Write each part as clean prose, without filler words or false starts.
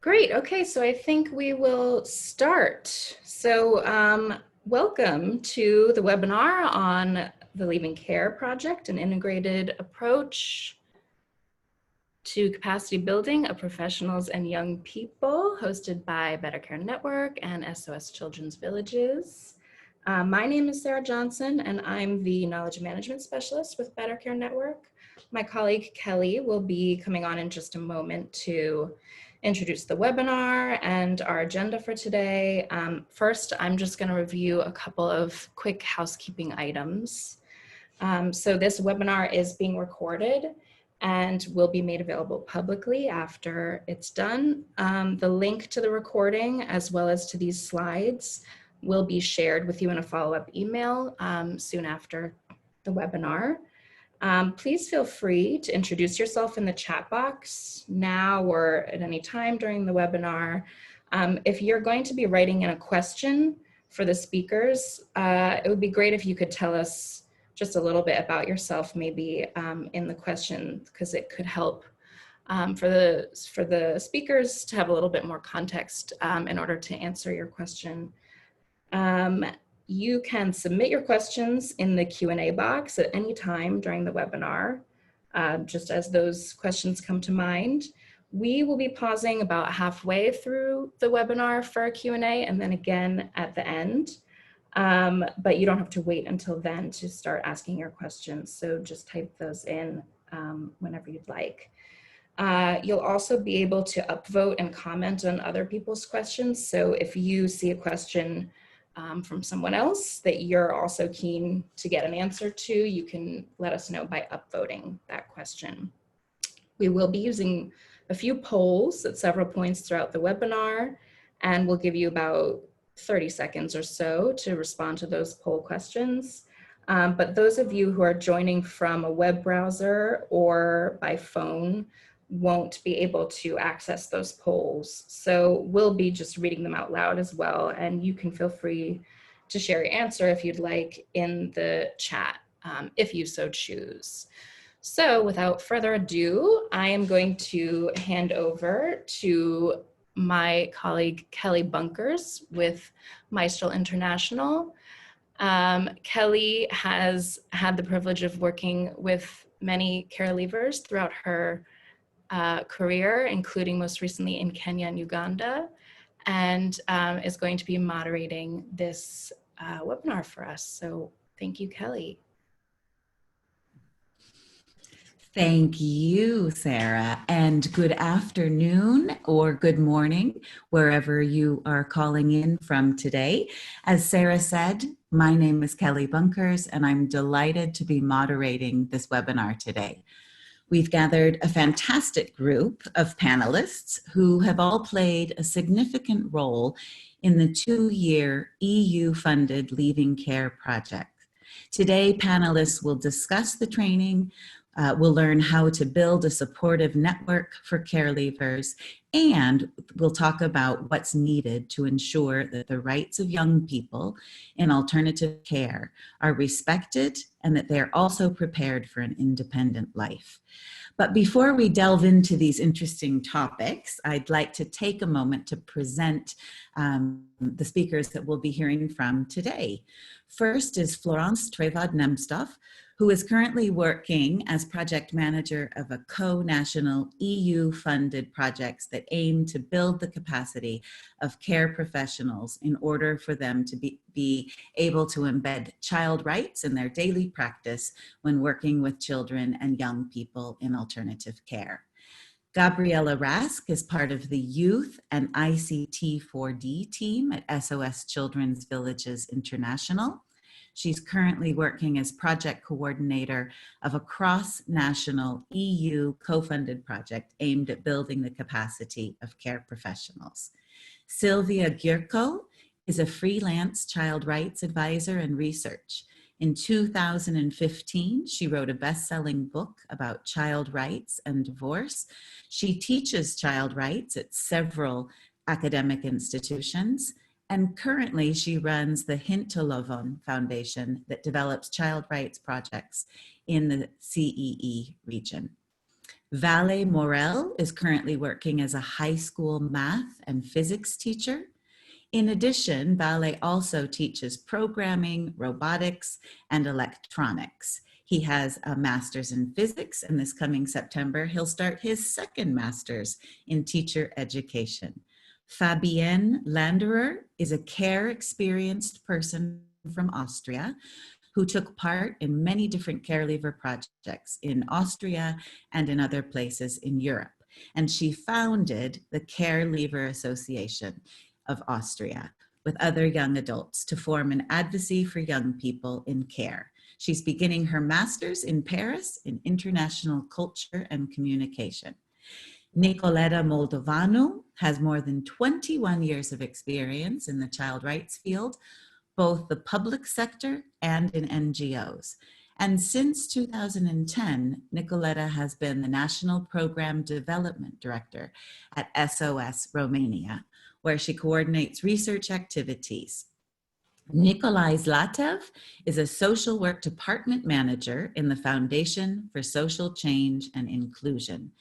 Great. Okay, so I think we will start. So welcome to the webinar on the Leaving Care Project, an integrated approach to capacity building of professionals and young people, hosted by Better Care Network and SOS Children's Villages. My name is Sarah Johnson, and I'm the Knowledge Management Specialist with Better Care Network. My colleague Kelly will be coming on in just a moment to introduce the webinar and our agenda for today. First, I'm just going to review a couple of quick housekeeping items. So this webinar is being recorded and will be made available publicly after it's done. The link to the recording, as well as to these slides, will be shared with you in a follow-up email soon after the webinar. Please feel free to introduce yourself in the chat box now or at any time during the webinar. If you're going to be writing in a question for the speakers, it would be great if you could tell us just a little bit about yourself, maybe in the question, because it could help for the speakers to have a little bit more context in order to answer your question. You can submit your questions in the Q&A box at any time during the webinar, just as those questions come to mind. We will be pausing about halfway through the webinar for a Q&A and then again at the end. But you don't have to wait until then to start asking your questions. So just type those in whenever you'd like. You'll also be able to upvote and comment on other people's questions. So if you see a question from someone else that you're also keen to get an answer to, you can let us know by upvoting that question. We will be using a few polls at several points throughout the webinar, and we'll give you about 30 seconds or so to respond to those poll questions. But those of you who are joining from a web browser or by phone won't be able to access those polls. So we'll be just reading them out loud as well. And you can feel free to share your answer if you'd like in the chat, if you so choose. So without further ado, I am going to hand over to my colleague Kelly Bunkers with Maestral International. Kelly has had the privilege of working with many care leavers throughout her career, including most recently in Kenya and Uganda, and is going to be moderating this webinar for us. So thank you, Kelly. Thank you, Sarah, and good afternoon or good morning, wherever you are calling in from today. As Sarah said, my name is Kelly Bunkers, and I'm delighted to be moderating this webinar today. We've gathered a fantastic group of panelists who have all played a significant role in the 2-year EU-funded Leaving Care project. Today, panelists will discuss the training, we'll learn how to build a supportive network for care leavers, and we'll talk about what's needed to ensure that the rights of young people in alternative care are respected and that they're also prepared for an independent life. But before we delve into these interesting topics, I'd like to take a moment to present the speakers that we'll be hearing from today. First is Florence Treyvaud Nemtzov, who is currently working as project manager of a co-national EU-funded projects that aim to build the capacity of care professionals in order for them to be able to embed child rights in their daily practice when working with children and young people in alternative care. Gabriela Rask is part of the Youth and ICT 4D team at SOS Children's Villages International. She's currently working as project coordinator of a cross-national EU co-funded project aimed at building the capacity of care professionals. Szilvia Gyurkó is a freelance child rights advisor and research. In 2015, she wrote a best-selling book about child rights and divorce. She teaches child rights at several academic institutions, and currently she runs the Hinterlovon Foundation that develops child rights projects in the CEE region. Valle Morel is currently working as a high school math and physics teacher. In addition, Valle also teaches programming, robotics, and electronics. He has a master's in physics, and this coming September, he'll start his second master's in teacher education. Fabienne Landerer is a care experienced person from Austria who took part in many different care leaver projects in Austria and in other places in Europe. And she founded the Care Leavers Association of Austria with other young adults to form an advocacy for young people in care. She's beginning her master's in Paris in international culture and communication. Nicoleta Moldovanu has more than 21 years of experience in the child rights field, both the public sector and in NGOs. And since 2010, Nicoleta has been the National Program Development Director at SOS Romania, where she coordinates research activities. Nikolay Zlatev is a social work department manager in the Foundation for Social Change and Inclusion.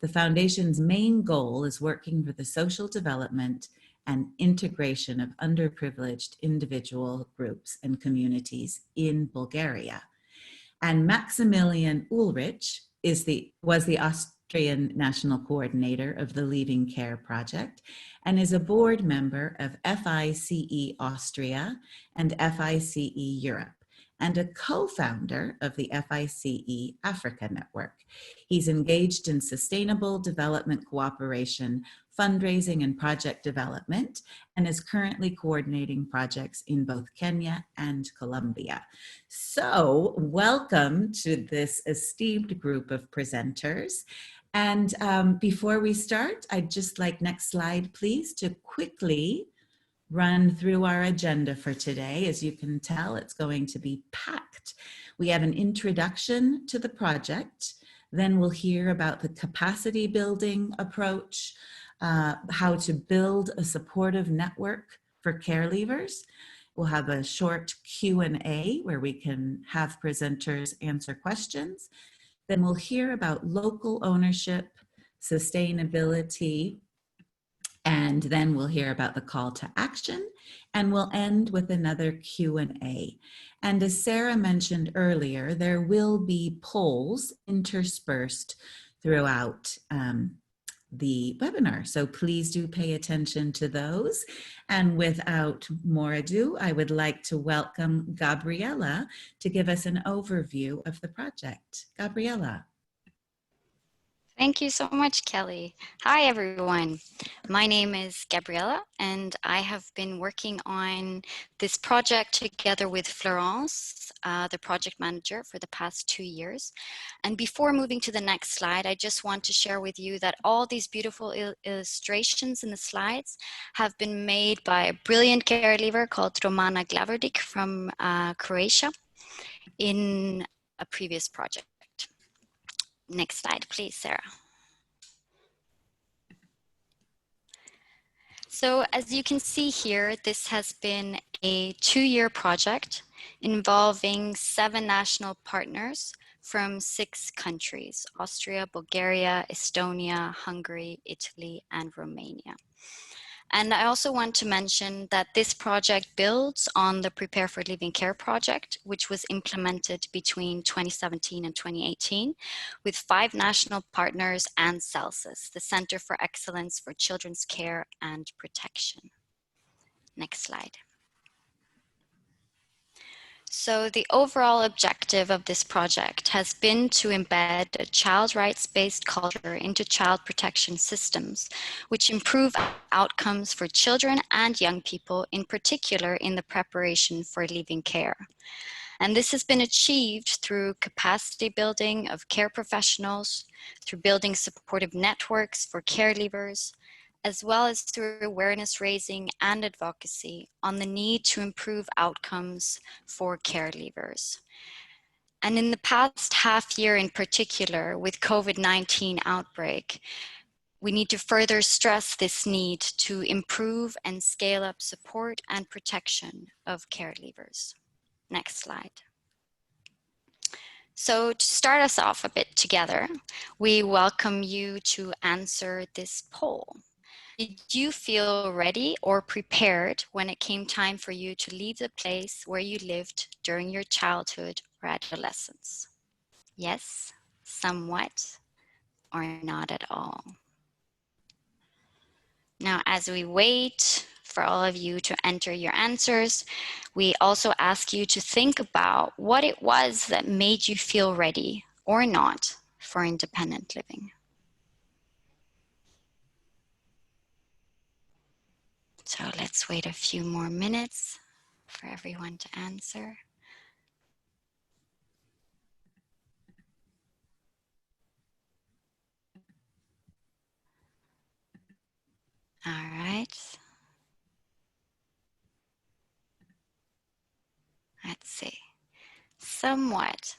The foundation's main goal is working for the social development and integration of underprivileged individual groups and communities in Bulgaria. And Maximilian Ullrich was the Austrian National Coordinator of the Leaving Care Project and is a board member of FICE Austria and FICE Europe, and a co-founder of the FICE Africa Network. He's engaged in sustainable development cooperation, fundraising, and project development, and is currently coordinating projects in both Kenya and Colombia. So welcome to this esteemed group of presenters. And before we start, I'd just like, next slide, please, to quickly run through our agenda for today. As you can tell, it's going to be packed. We have an introduction to the project, then we'll hear about the capacity building approach, how to build a supportive network for care leavers. We'll have a short Q&A where we can have presenters answer questions. Then we'll hear about local ownership, sustainability, and then we'll hear about the call to action, and we'll end with another Q&A. And as Sarah mentioned earlier, there will be polls interspersed throughout the webinar. So please do pay attention to those. And without more ado, I would like to welcome Gabriela to give us an overview of the project. Gabriela. Thank you so much, Kelly. Hi, everyone. My name is Gabriela, and I have been working on this project together with Florence, the project manager, for the past 2 years. And before moving to the next slide, I just want to share with you that all these beautiful illustrations in the slides have been made by a brilliant care leaver called Romana Glaverdic from Croatia in a previous project. Next slide, please, Sarah. So as you can see here, this has been a 2-year project involving 7 national partners from 6 countries: Austria, Bulgaria, Estonia, Hungary, Italy, and Romania. And I also want to mention that this project builds on the Prepare for Leaving Care project, which was implemented between 2017 and 2018 with 5 national partners and CELSIS, the Center for Excellence for Children's Care and Protection. Next slide. So the overall objective of this project has been to embed a child rights-based culture into child protection systems, which improve outcomes for children and young people, in particular in the preparation for leaving care. And this has been achieved through capacity building of care professionals, through building supportive networks for care leavers, as well as through awareness raising and advocacy on the need to improve outcomes for care leavers. And in the past half year in particular, with COVID-19 outbreak, we need to further stress this need to improve and scale up support and protection of care leavers. Next slide. So to start us off a bit together, we welcome you to answer this poll. Did you feel ready or prepared when it came time for you to leave the place where you lived during your childhood or adolescence? Yes, somewhat, or not at all? Now, as we wait for all of you to enter your answers, we also ask you to think about what it was that made you feel ready or not for independent living. So let's wait a few more minutes for everyone to answer. All right. Let's see. Somewhat.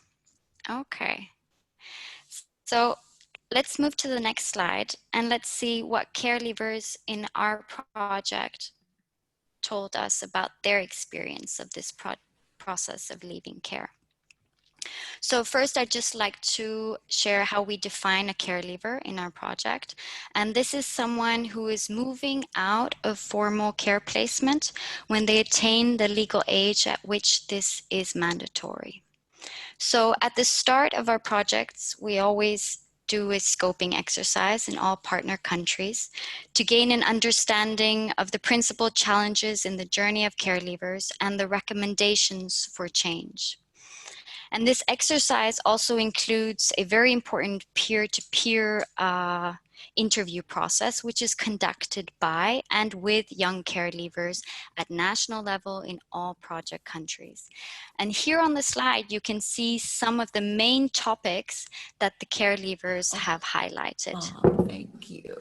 Okay. So let's move to the next slide and let's see what care leavers in our project told us about their experience of this process of leaving care. So first, I'd just like to share how we define a care leaver in our project. And this is someone who is moving out of formal care placement when they attain the legal age at which this is mandatory. So at the start of our projects, we always do a scoping exercise in all partner countries to gain an understanding of the principal challenges in the journey of care leavers and the recommendations for change. And this exercise also includes a very important peer-to-peer interview process, which is conducted by and with young care leavers at national level in all project countries. And here on the slide, you can see some of the main topics that the care leavers have highlighted. Oh, thank you.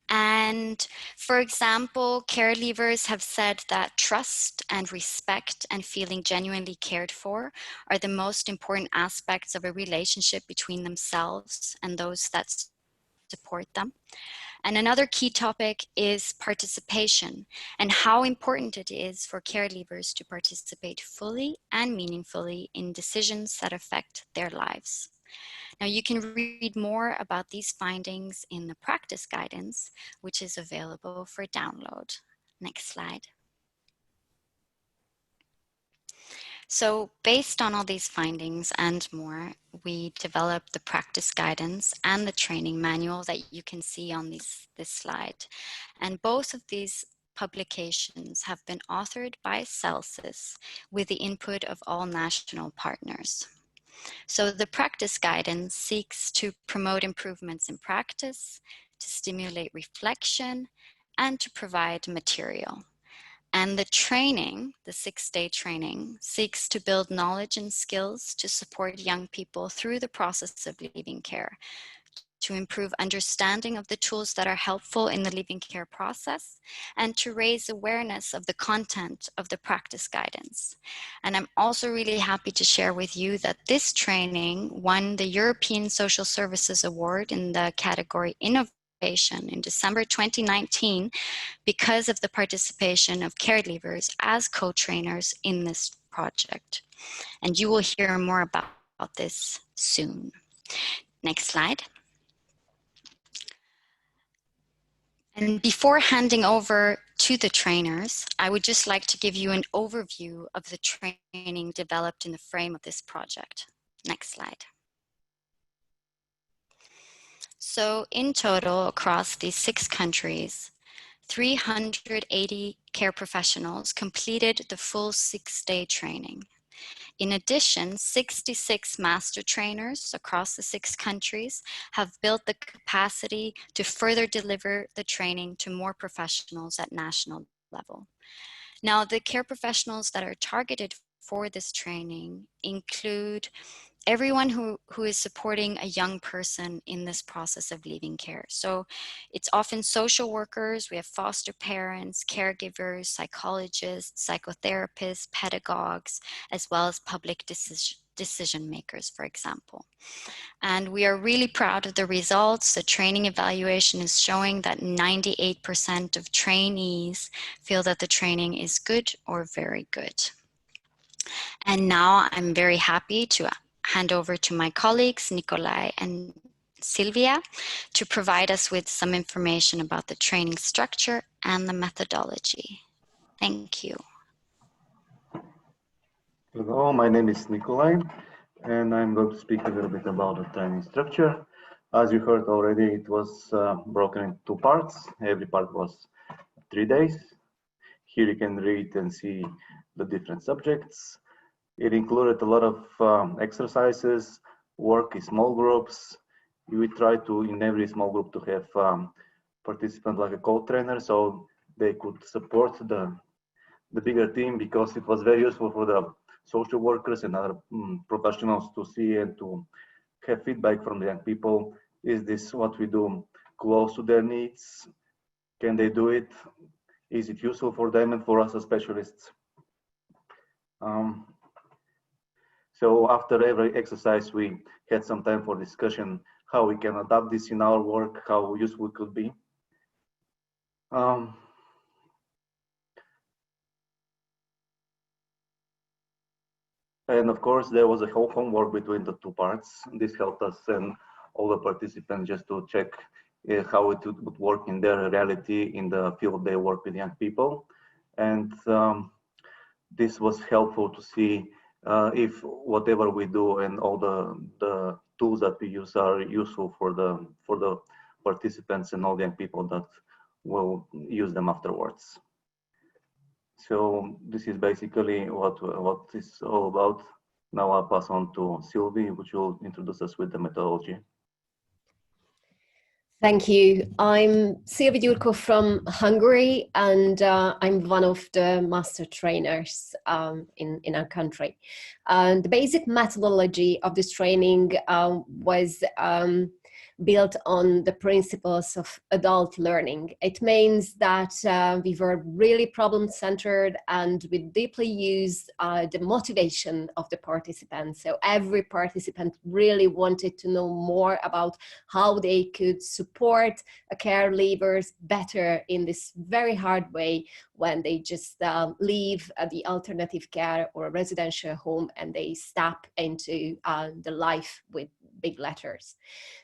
And for example, care leavers have said that trust and respect and feeling genuinely cared for are the most important aspects of a relationship between themselves and those that support them. And another key topic is participation and how important it is for care leavers to participate fully and meaningfully in decisions that affect their lives. Now, you can read more about these findings in the practice guidance, which is available for download. Next slide. So based on all these findings and more, we developed the practice guidance and the training manual that you can see on this slide. And both of these publications have been authored by CELSIS with the input of all national partners. So the practice guidance seeks to promote improvements in practice, to stimulate reflection, and to provide material. And the training, the 6-day training, seeks to build knowledge and skills to support young people through the process of leaving care, to improve understanding of the tools that are helpful in the leaving care process, and to raise awareness of the content of the practice guidance. And I'm also really happy to share with you that this training won the European Social Services Award in the category Innovation in December 2019 because of the participation of care leavers as co-trainers in this project. And you will hear more about this soon. Next slide. And before handing over to the trainers, I would just like to give you an overview of the training developed in the frame of this project. Next slide. So in total, across these 6 countries, 380 care professionals completed the full 6-day training. In addition, 66 master trainers across the 6 countries have built the capacity to further deliver the training to more professionals at national level. Now, the care professionals that are targeted for this training include everyone who is supporting a young person in this process of leaving care. So it's often social workers, we have foster parents, caregivers, psychologists, psychotherapists, pedagogues, as well as public decision makers, for example. And we are really proud of the results. The training evaluation is showing that 98% of trainees feel that the training is good or very good. And now I'm very happy to hand over to my colleagues, Nikolay and Szilvia, to provide us with some information about the training structure and the methodology. Thank you. Hello, my name is Nikolay, and I'm going to speak a little bit about the training structure. As you heard already, it was broken in 2 parts. Every part was 3 days. Here you can read and see the different subjects. It included a lot of exercises, work in small groups. We try to, in every small group, to have participants like a co-trainer, so they could support the bigger team, because it was very useful for the social workers and other professionals to see and to have feedback from the young people. Is this what we do close to their needs? Can they do it? Is it useful for them and for us as specialists? So after every exercise, we had some time for discussion, how we can adapt this in our work, how useful it could be. And of course, there was a whole homework between the 2 parts. This helped us and all the participants just to check how it would work in their reality in the field they work with young people. And this was helpful to see if whatever we do and all the tools that we use are useful for the participants and all the young people that will use them afterwards. So this is basically what it's all about. Now I'll pass on to Szilvia, which will introduce us with the methodology. Thank you. I'm Szilvia Gyurkó from Hungary, and I'm one of the master trainers in our country. The basic methodology of this training was built on the principles of adult learning. It means that we were really problem-centered, and we deeply used the motivation of the participants. So every participant really wanted to know more about how they could support care leavers better in this very hard way when they just leave the alternative care or a residential home and they step into the life with big letters.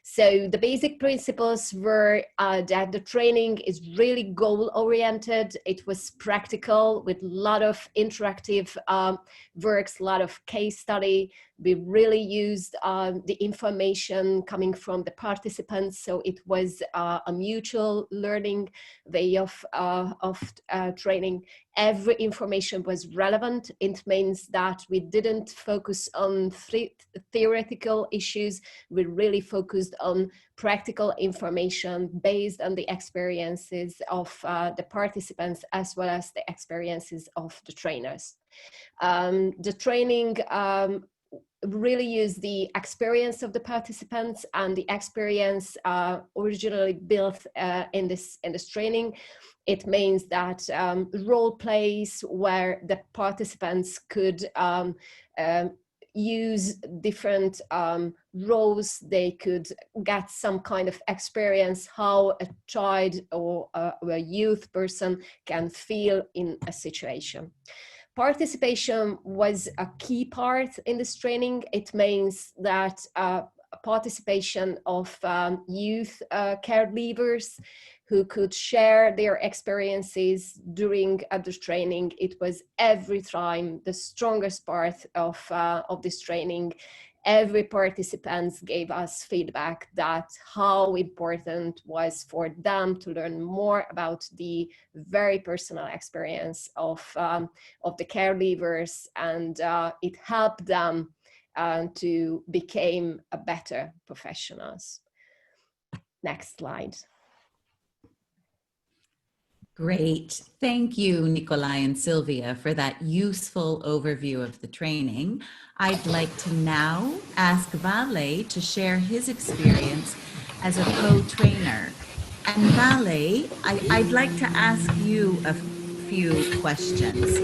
So the basic principles were that the training is really goal-oriented. It was practical with a lot of interactive works, a lot of case study. We really used the information coming from the participants, so it was a mutual learning way of training. Every information was relevant. It means that we didn't focus on theoretical issues. We really focused on practical information based on the experiences of the participants as well as the experiences of the trainers. The training really use the experience of the participants, and the experience originally built in this training. It means that role plays where the participants could use different roles. They could get some kind of experience how a child or a youth person can feel in a situation. Participation was a key part in this training. It means that participation of youth care leavers who could share their experiences during the training. It was every time the strongest part of this training. Every participant gave us feedback that how important was for them to learn more about the very personal experience of the care leavers, and it helped them to become a better professionals. Next slide. Great. Thank you, Nikolay and Szilvia, for that useful overview of the training. I'd like to now ask Valle to share his experience as a co-trainer. And Valle, I'd like to ask you a few questions.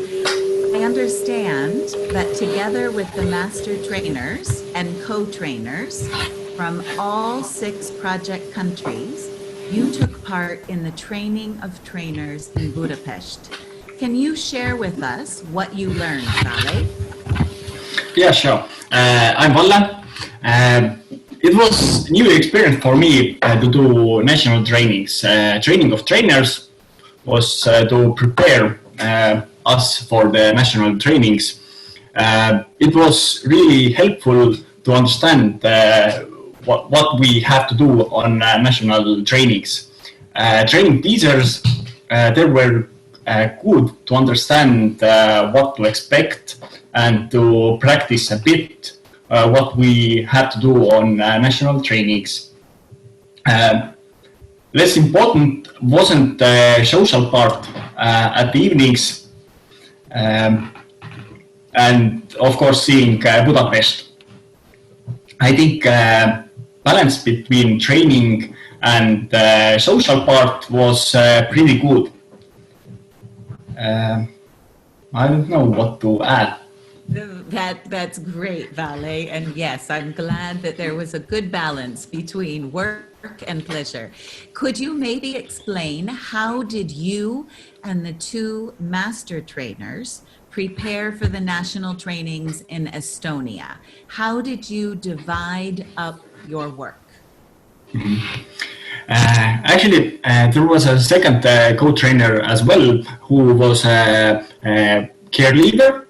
I understand that together with the master trainers and co-trainers from all 6 project countries, you took part in the training of trainers in Budapest. Can you share with us what you learned, Valle? Yeah, sure. I'm Valle. It was a new experience for me to do national trainings. Training of trainers was to prepare us for the national trainings. It was really helpful to understand what we have to do on national trainings. Training teachers, they were good to understand what to expect and to practice a bit what we have to do on national trainings. Less important wasn't the social part at the evenings, and of course seeing Budapest. I think balance between training and social part was pretty good. I don't know what to add. That's great, Valle. And yes, I'm glad that there was a good balance between work and pleasure. Could you maybe explain how did you and the two master trainers prepare for the national trainings in Estonia? How did you divide up your work? Actually, there was a second co-trainer as well who was a care leaver.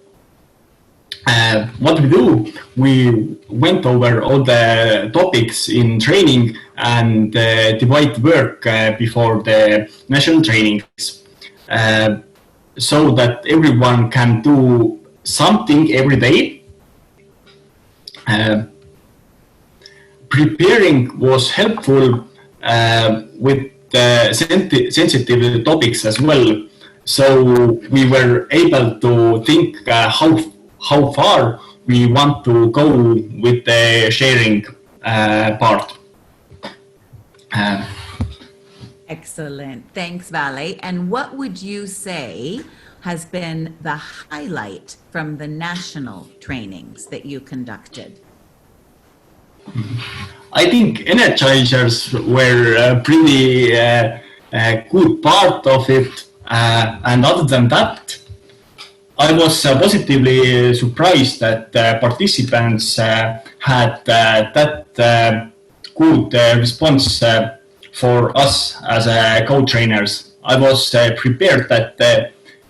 What we do, we went over all the topics in training and divide work before the national trainings so that everyone can do something every day. Preparing was helpful with sensitive topics as well. So we were able to think how far we want to go with the sharing part. Excellent. Thanks, Valle. And what would you say has been the highlight from the national trainings that you conducted? I think energizers were a pretty good part of it. And other than that, I was positively surprised that participants had that good response for us as co-trainers. I was prepared that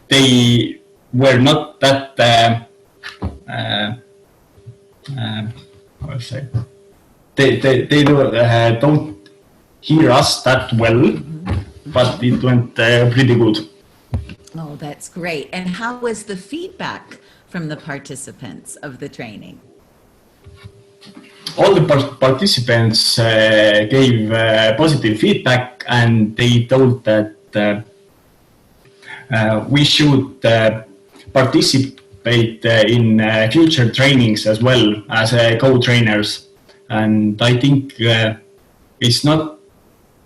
they were not that, how to say, they don't hear us that well, but it went pretty good. Oh, that's great. And how was the feedback from the participants of the training? All the participants gave positive feedback, and they told that we should participate in future trainings as well as co-trainers. And I think it's not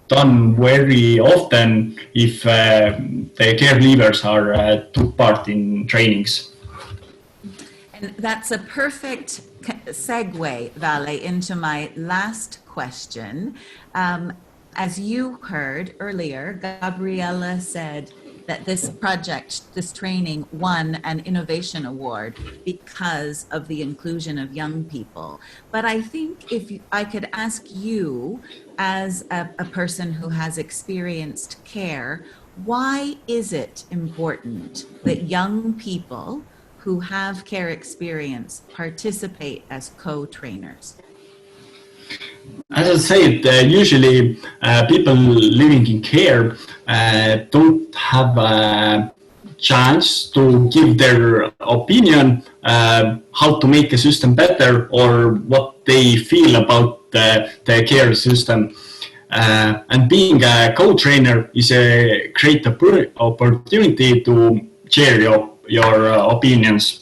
done very often if the care leavers are took part in trainings. And that's a perfect segue, Valle, into my last question. As you heard earlier, Gabriella said that this project, this training, won an innovation award because of the inclusion of young people. But I think if I could ask you, as a person who has experienced care, why is it important that young people who have care experience participate as co-trainers? As I said, usually people living in care don't have a chance to give their opinion how to make a system better or what they feel about the care system. And being a co-trainer is a great opportunity to share your opinions.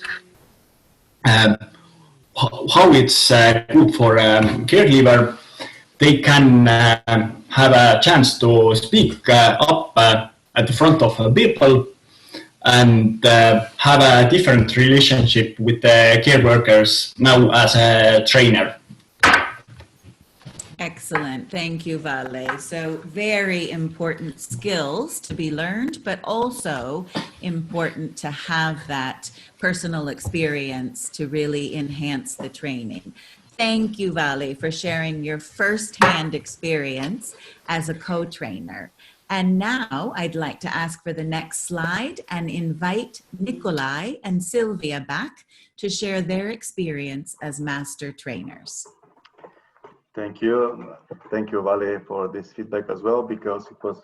How it's good for a care leaver, they can have a chance to speak up at the front of people and have a different relationship with the care workers now as a trainer. Excellent. Thank you, Valle. So very important skills to be learned, but also important to have that personal experience to really enhance the training. Thank you, Valle, for sharing your firsthand experience as a co-trainer. And now I'd like to ask for the next slide and invite Nikolay and Szilvia back to share their experience as master trainers. Thank you, Valle, for this feedback as well, because it was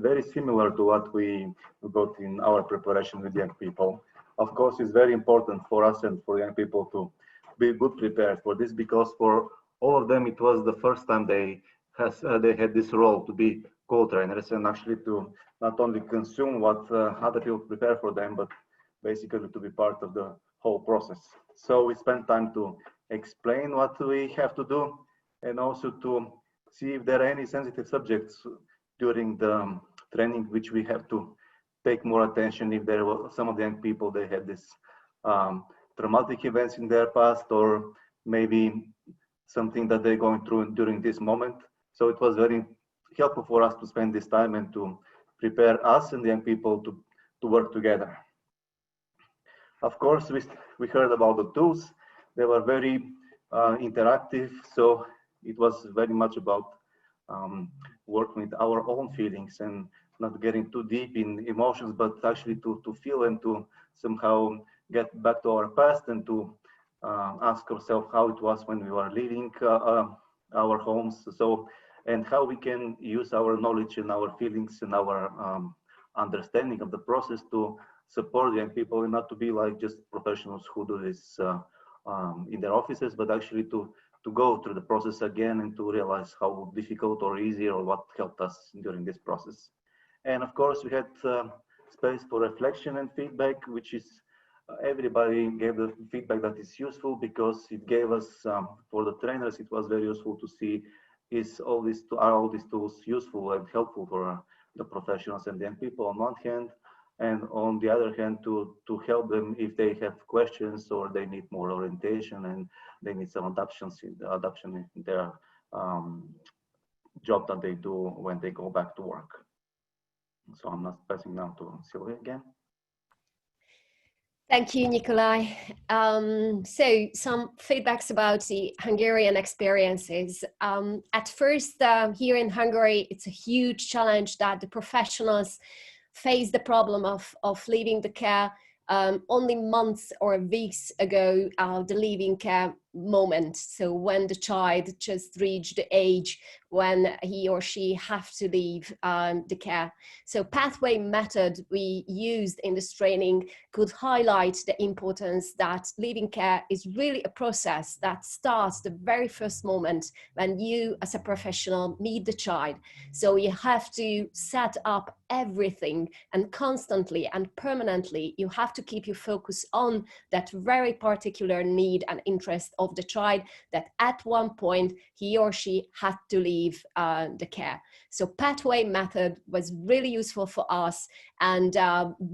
very similar to what we got in our preparation with young people. Of course, it's very important for us and for young people to be good prepared for this, because for all of them, it was the first time they had this role to be co-trainers and actually to not only consume what other people prepare for them, but basically to be part of the whole process. So we spent time to explain what we have to do, and also to see if there are any sensitive subjects during the training which we have to take more attention. If there were some of the young people, they had this traumatic events in their past, or maybe something that they're going through during this moment. So it was very helpful for us to spend this time and to prepare us and the young people to work together. Of course, we heard about the tools. They were very interactive, so it was very much about working with our own feelings and not getting too deep in emotions, but actually to feel and to somehow get back to our past and to ask ourselves how it was when we were leaving our homes. So, and how we can use our knowledge and our feelings and our understanding of the process to support young people, and not to be like just professionals who do this in their offices, but actually to go through the process again and to realize how difficult or easy or what helped us during this process. And of course, we had space for reflection and feedback, which is everybody gave the feedback that is useful, because it gave us, for the trainers, it was very useful to see are all these tools useful and helpful for the professionals and the young people on one hand, and on the other hand to help them if they have questions or they need more orientation and they need some adaptation in their job that they do when they go back to work. So I'm not passing now to Szilvia again. Thank you, Nikolay. So some feedbacks about the Hungarian experiences. At first, here in Hungary, it's a huge challenge that the professionals face the problem of leaving the care. Only months or weeks ago, the leaving care moment. So when the child just reached the age when he or she have to leave the care. So pathway method we used in this training could highlight the importance that leaving care is really a process that starts the very first moment when you as a professional meet the child. So you have to set up everything, and constantly and permanently you have to keep your focus on that very particular need and interest of the child, that at one point he or she had to leave the care. So pathway method was really useful for us, and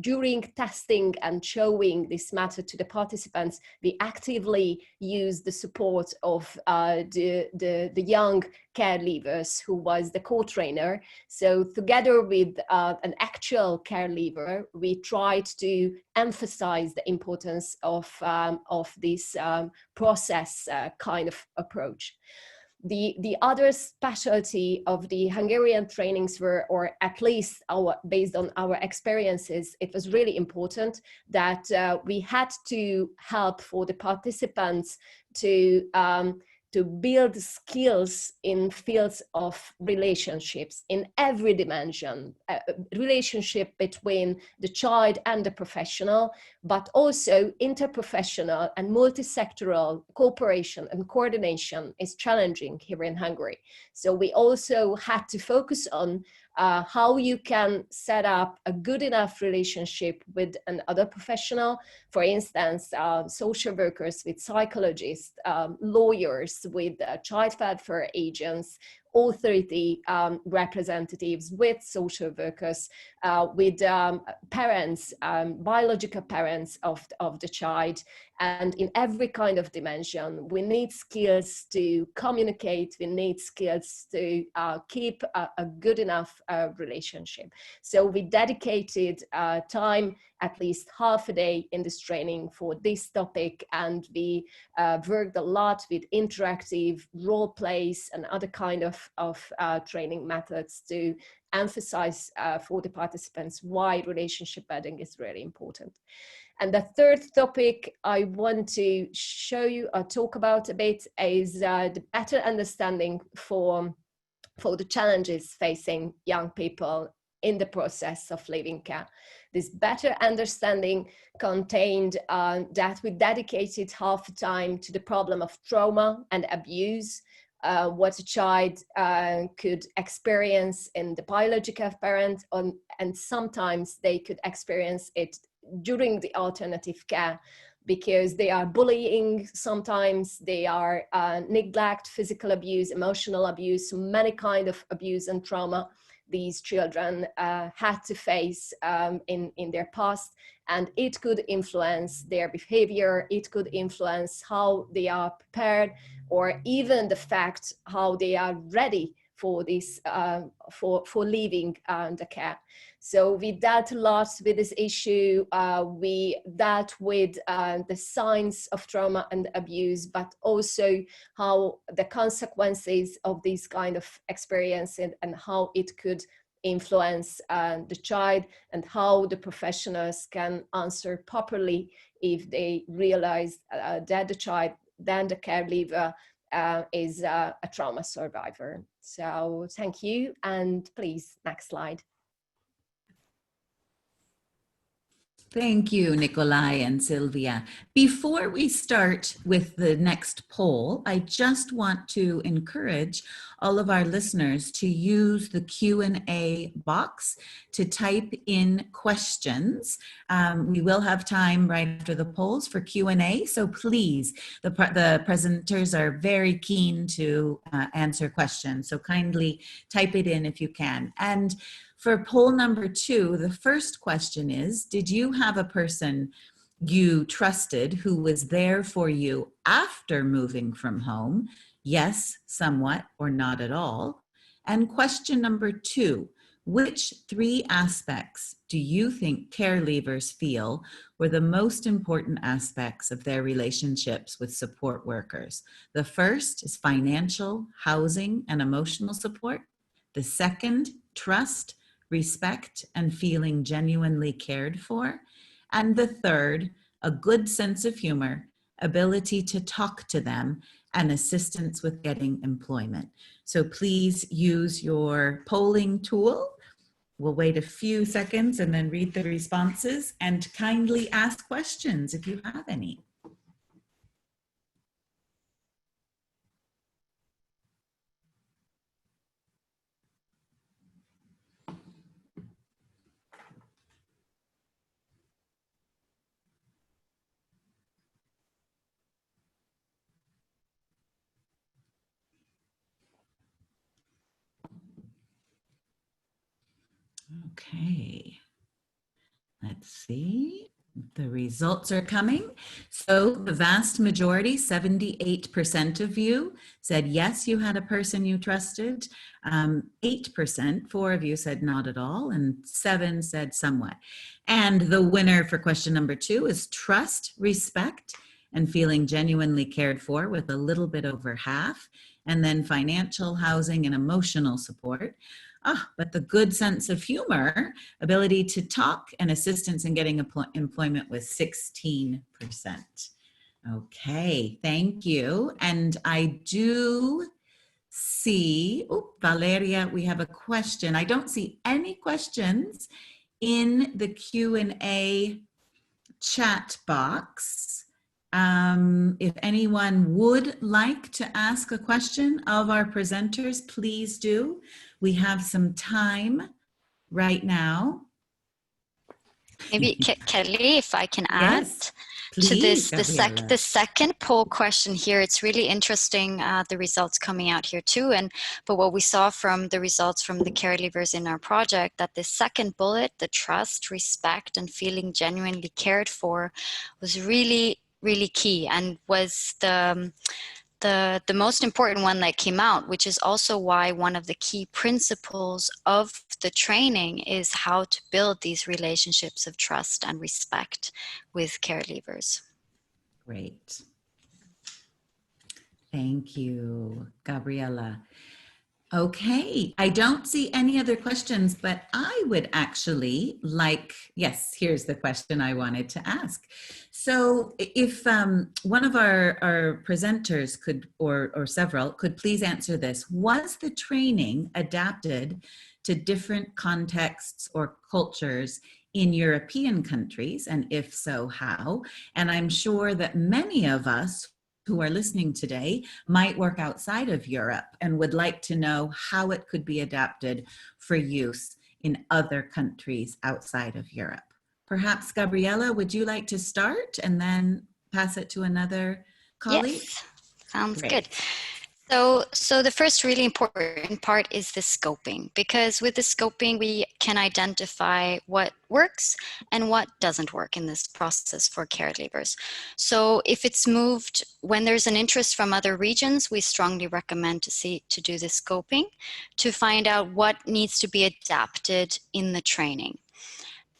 during testing and showing this method to the participants, we actively used the support of the young care leavers who was the co-trainer. So together with an actual care leaver, we tried to emphasize the importance of this process kind of approach. The other specialty of the Hungarian trainings were, or at least based on our experiences, it was really important that we had to help for the participants to build skills in fields of relationships in every dimension, relationship between the child and the professional, but also interprofessional and multi-sectoral cooperation and coordination is challenging here in Hungary. So we also had to focus on how you can set up a good enough relationship with another professional, for instance, social workers with psychologists, lawyers with child welfare agents, authority representatives, with social workers, with parents, biological parents of the child. And in every kind of dimension, we need skills to communicate, we need skills to keep a good enough relationship. So we dedicated time, at least half a day in this training for this topic, and we worked a lot with interactive role plays and other kind of training methods to emphasize for the participants why relationship building is really important. And the third topic I want to show you or talk about a bit is the better understanding for the challenges facing young people in the process of leaving care. This better understanding contained that we dedicated half the time to the problem of trauma and abuse, what a child could experience in the biological parent, and sometimes they could experience it during the alternative care, because they are bullying, sometimes they are neglect, physical abuse, emotional abuse, many kind of abuse and trauma these children had to face in their past, and it could influence their behavior, it could influence how they are prepared, or even the fact how they are ready for this, for leaving the care. So we dealt a lot with this issue. We dealt with the signs of trauma and abuse, but also how the consequences of this kind of experience and how it could influence the child, and how the professionals can answer properly if they realize that the child, then the caregiver, is a trauma survivor. So thank you, and please, next slide. Thank you, Nikolay and Szilvia. Before we start with the next poll, I just want to encourage all of our listeners to use the Q&A box to type in questions. We will have time right after the polls for Q&A, so please, the presenters are very keen to answer questions, so kindly type it in if you can. And for poll number 2, the first question is, did you have a person you trusted who was there for you after moving from home? Yes, somewhat, or not at all. And question number 2, which 3 aspects do you think care leavers feel were the most important aspects of their relationships with support workers? The first is financial, housing, and emotional support. The second, trust, respect, and feeling genuinely cared for. And the third, a good sense of humor, ability to talk to them, and assistance with getting employment. So please use your polling tool. We'll wait a few seconds and then read the responses, and kindly ask questions if you have any. Okay, let's see. The results are coming. So the vast majority, 78% of you said yes, you had a person you trusted. 8%, 4 of you said not at all, and 7 said somewhat. And the winner for question number 2 is trust, respect, and feeling genuinely cared for, with a little bit over half. And then financial, housing, and emotional support. But the good sense of humor, ability to talk, and assistance in getting employment was 16%. Okay, thank you. And I do see, Valeria, we have a question. I don't see any questions in the Q&A chat box. If anyone would like to ask a question of our presenters, please do. We have some time right now. Maybe Kelly, if I can add. to Please, this Gabriela. the second poll question here. It's really interesting, the results coming out here too. But what we saw from the results from the care leavers in our project, that the second bullet, the trust, respect, and feeling genuinely cared for, was really, really key, and was the most important one that came out, which is also why one of the key principles of the training is how to build these relationships of trust and respect with care leavers. Great. Thank you, Gabriela. Okay, I don't see any other questions, but I would actually like, yes, here's the question I wanted to ask. So if one of our presenters could, or several, could please answer this. Was the training adapted to different contexts or cultures in European countries? And if so, how? And I'm sure that many of us who are listening today might work outside of Europe and would like to know how it could be adapted for use in other countries outside of Europe. Perhaps, Gabriela, would you like to start and then pass it to another colleague? Yes, sounds Great. good. So the first really important part is the scoping, because with the scoping, we can identify what works and what doesn't work in this process for care leavers. So if it's moved, when there's an interest from other regions, we strongly recommend to do the scoping to find out what needs to be adapted in the training.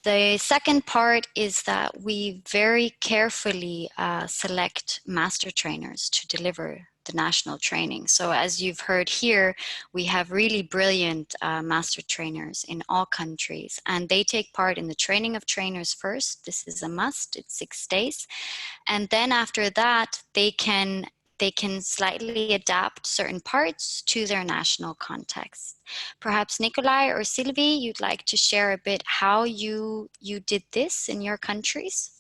The second part is that we very carefully select master trainers to deliver the national training. So as you've heard here, we have really brilliant master trainers in all countries, and they take part in the training of trainers first. This is a must, it's 6 days. And then after that, they can slightly adapt certain parts to their national context. Perhaps Nikolay or Szilvi, you'd like to share a bit how you did this in your countries?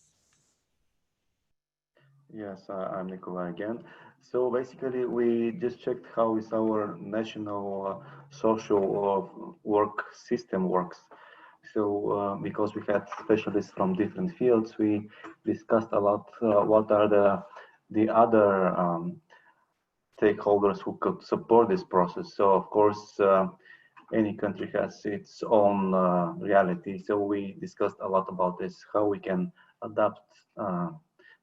Yes, I'm Nikolay again. So basically, we just checked how is our national social work system works. So because we had specialists from different fields, we discussed a lot what are the other stakeholders who could support this process. So of course, any country has its own reality. So we discussed a lot about this, how we can adapt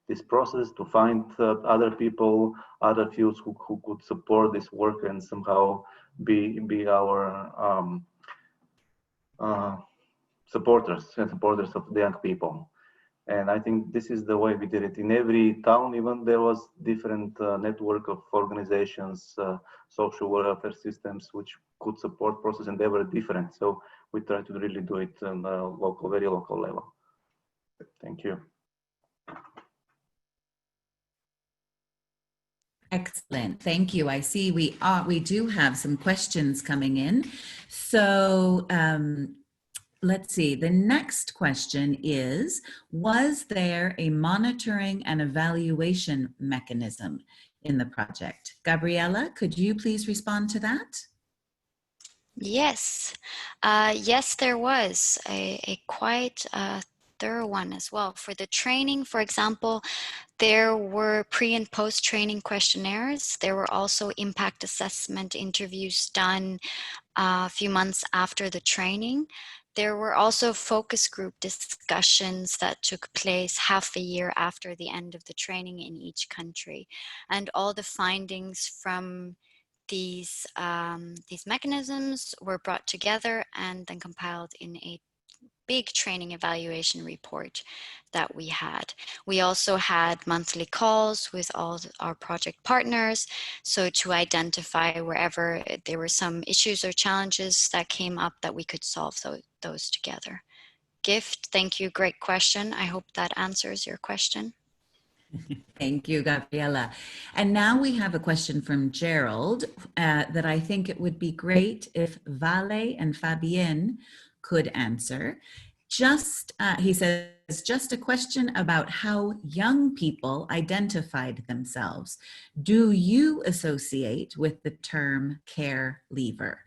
this process to find other people, other fields who could support this work and somehow be our supporters of the young people. And I think this is the way we did it. In every town, even there was different network of organizations, social welfare systems, which could support process, and they were different. So we try to really do it on a local, very local level. Thank you. Excellent, thank you. I see we do have some questions coming in. So let's see, the next question is, was there a monitoring and evaluation mechanism in the project? Gabriela, could you please respond to that? Yes, yes, there was a quite thorough one as well. For the training, for example, there were pre and post training questionnaires. There were also impact assessment interviews done a few months after the training. There were also focus group discussions that took place half a year after the end of the training in each country. And all the findings from these mechanisms were brought together and then compiled in a big training evaluation report that we had. We also had monthly calls with all our project partners, so to identify wherever there were some issues or challenges that came up that we could solve those together. Gift, thank you, great question. I hope that answers your question. Thank you, Gabriela. And now we have a question from Gerald that I think it would be great if Valle and Fabienne could answer. He says, just a question about how young people identified themselves. Do you associate with the term care leaver?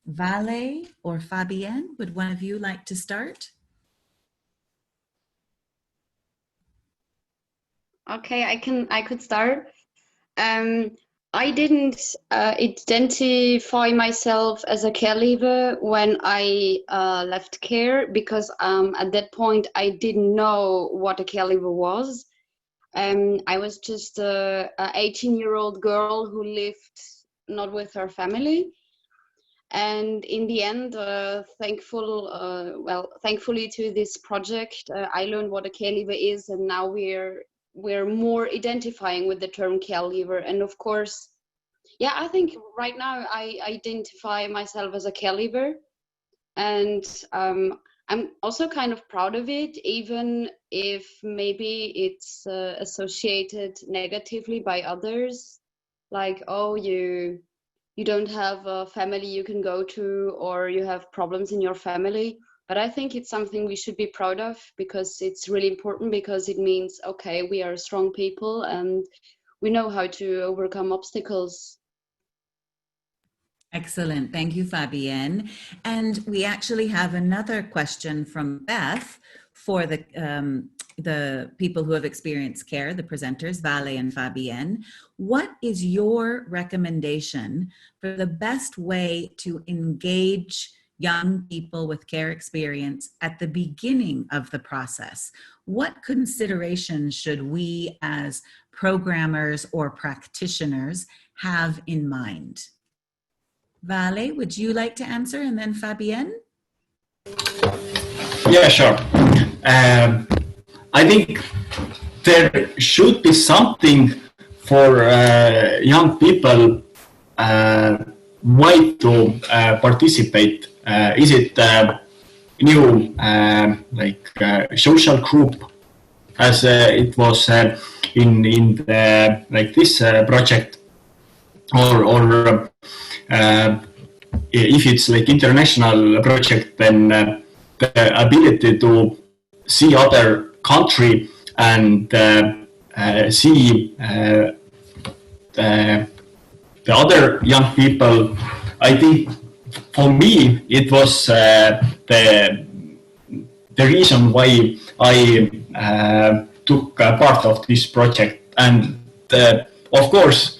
Valle or Fabienne, would one of you like to start? Okay, I could start. I didn't identify myself as a care leaver when I left care because at that point I didn't know what a care leaver was. I was just a 18-year-old girl who lived not with her family. And in the end, thankfully to this project, I learned what a care leaver is, and now we're more identifying with the term care leaver. And of course, yeah, I think right now I identify myself as a care leaver, and I'm also kind of proud of it, even if maybe it's associated negatively by others, like, oh, you don't have a family you can go to, or you have problems in your family. But I think it's something we should be proud of, because it's really important, because it means, okay, we are strong people and we know how to overcome obstacles. Excellent. Thank you, Fabienne. And we actually have another question from Beth for the people who have experienced care, the presenters, Valle and Fabienne. What is your recommendation for the best way to engage young people with care experience at the beginning of the process? What considerations should we as programmers or practitioners have in mind? Valle, would you like to answer, and then Fabienne? Yeah, sure. I think there should be something for young people why to participate. Is it new social group, as it was in the, this project, or if it's like international project, then the ability to see other country and see the other young people. I think for me it was the reason why I took part of this project, and of course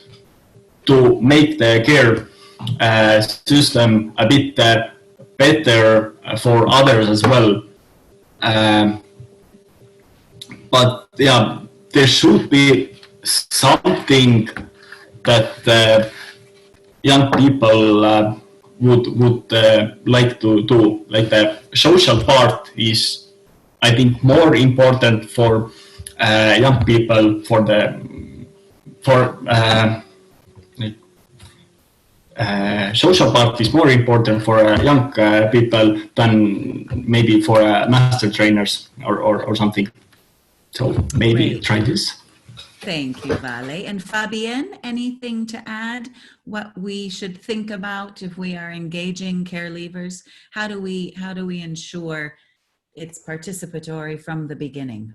to make the care system a bit better for others as well. But yeah, there should be something that young people would like to do. Like the social part is, I think, more important for young people, social part is more important for young people than maybe for master trainers or something. So maybe Great. try this. Thank you, Valle. And Fabienne, anything to add? What we should think about if we are engaging care leavers? How do we ensure it's participatory from the beginning?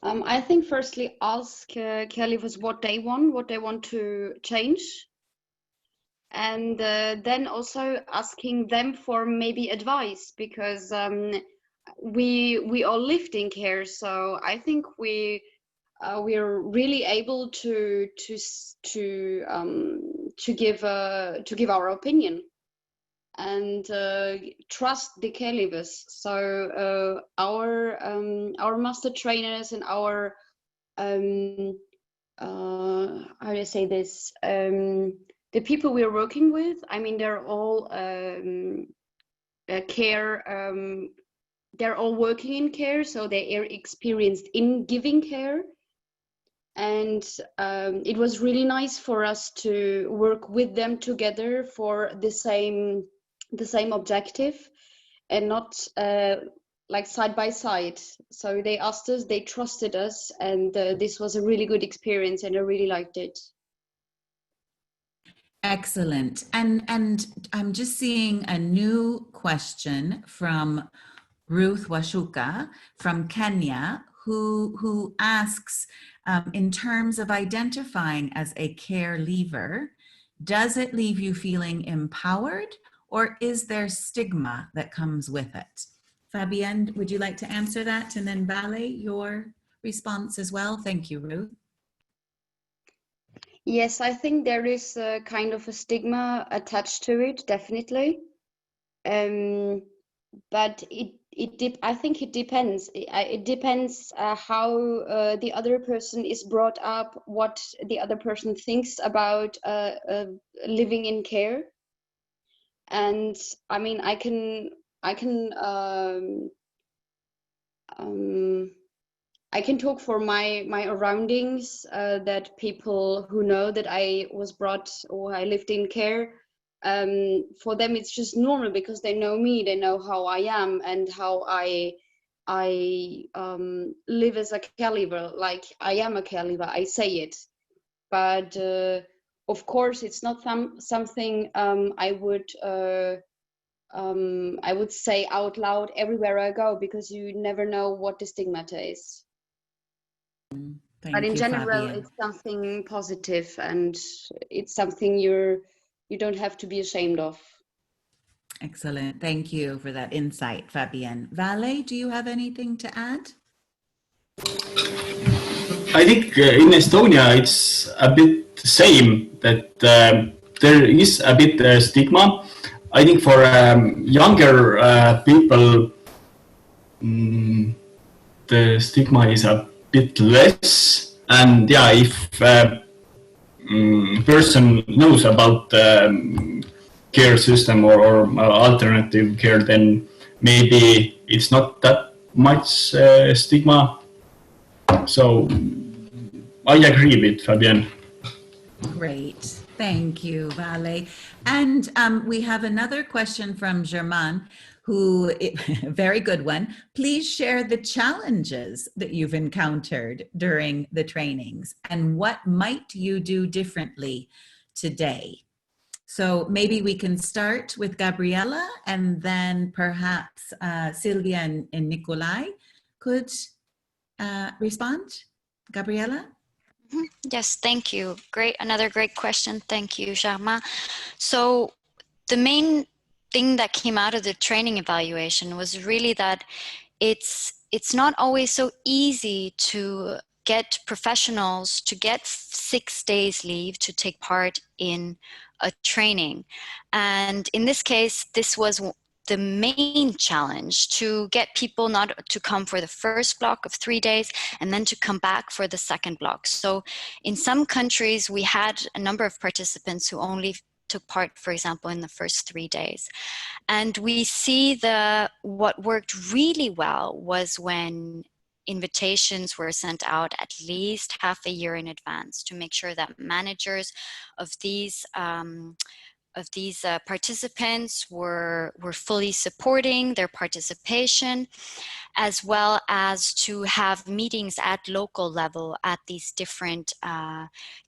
I think firstly ask care leavers what they want to change. And then also asking them for maybe advice, because we all lived in care, so I think we're really able to give our opinion and trust the care leavers. So our master trainers and our how do I say this? The people we are working with, I mean, they're all they're all working in care, so they are experienced in giving care. And it was really nice for us to work with them together for the same objective, and not like side by side. So they asked us, they trusted us, and this was a really good experience, and I really liked it. Excellent. And I'm just seeing a new question from Ruth Washuka from Kenya, who asks, in terms of identifying as a care leaver, does it leave you feeling empowered, or is there stigma that comes with it? Fabienne, would you like to answer that? And then Valle, your response as well? Thank you, Ruth. Yes, I think there is a kind of a stigma attached to it, definitely. But I think it depends. It depends how the other person is brought up, what the other person thinks about living in care. And I mean, I can talk for my surroundings, that people who know that I was brought or I lived in care, for them it's just normal because they know me, they know how I am and how I live as a careleaver. Like, I am a careleaver, I say it. But of course it's not something I would say out loud everywhere I go, because you never know what the stigmata is. But in general, Fabienne. it's something positive, and it's something you don't have to be ashamed of. Excellent. Thank you for that insight, Fabienne. Valle, do you have anything to add? I think in Estonia it's a bit the same, that there is a bit stigma. I think for younger people, the stigma is a bit less. And yeah, if person knows about care system or alternative care, then maybe it's not that much stigma. So I agree with Fabienne. Great. Thank you, Valle. And we have another question from Germain, who, very good one. Please share the challenges that you've encountered during the trainings and what might you do differently today? So maybe we can start with Gabriela, and then perhaps Szilvia and Nikolay could respond. Gabriela? Yes, thank you. Great, another great question. Thank you, Germain. So the main thing that came out of the training evaluation was really that it's not always so easy to get professionals to get 6 days leave to take part in a training. And in this case, this was the main challenge, to get people not to come for the first block of 3 days and then to come back for the second block. So in some countries, we had a number of participants who only took part, for example, in the first 3 days. And we see what worked really well was when invitations were sent out at least half a year in advance, to make sure that managers of these participants were fully supporting their participation, as well as to have meetings at local level at these different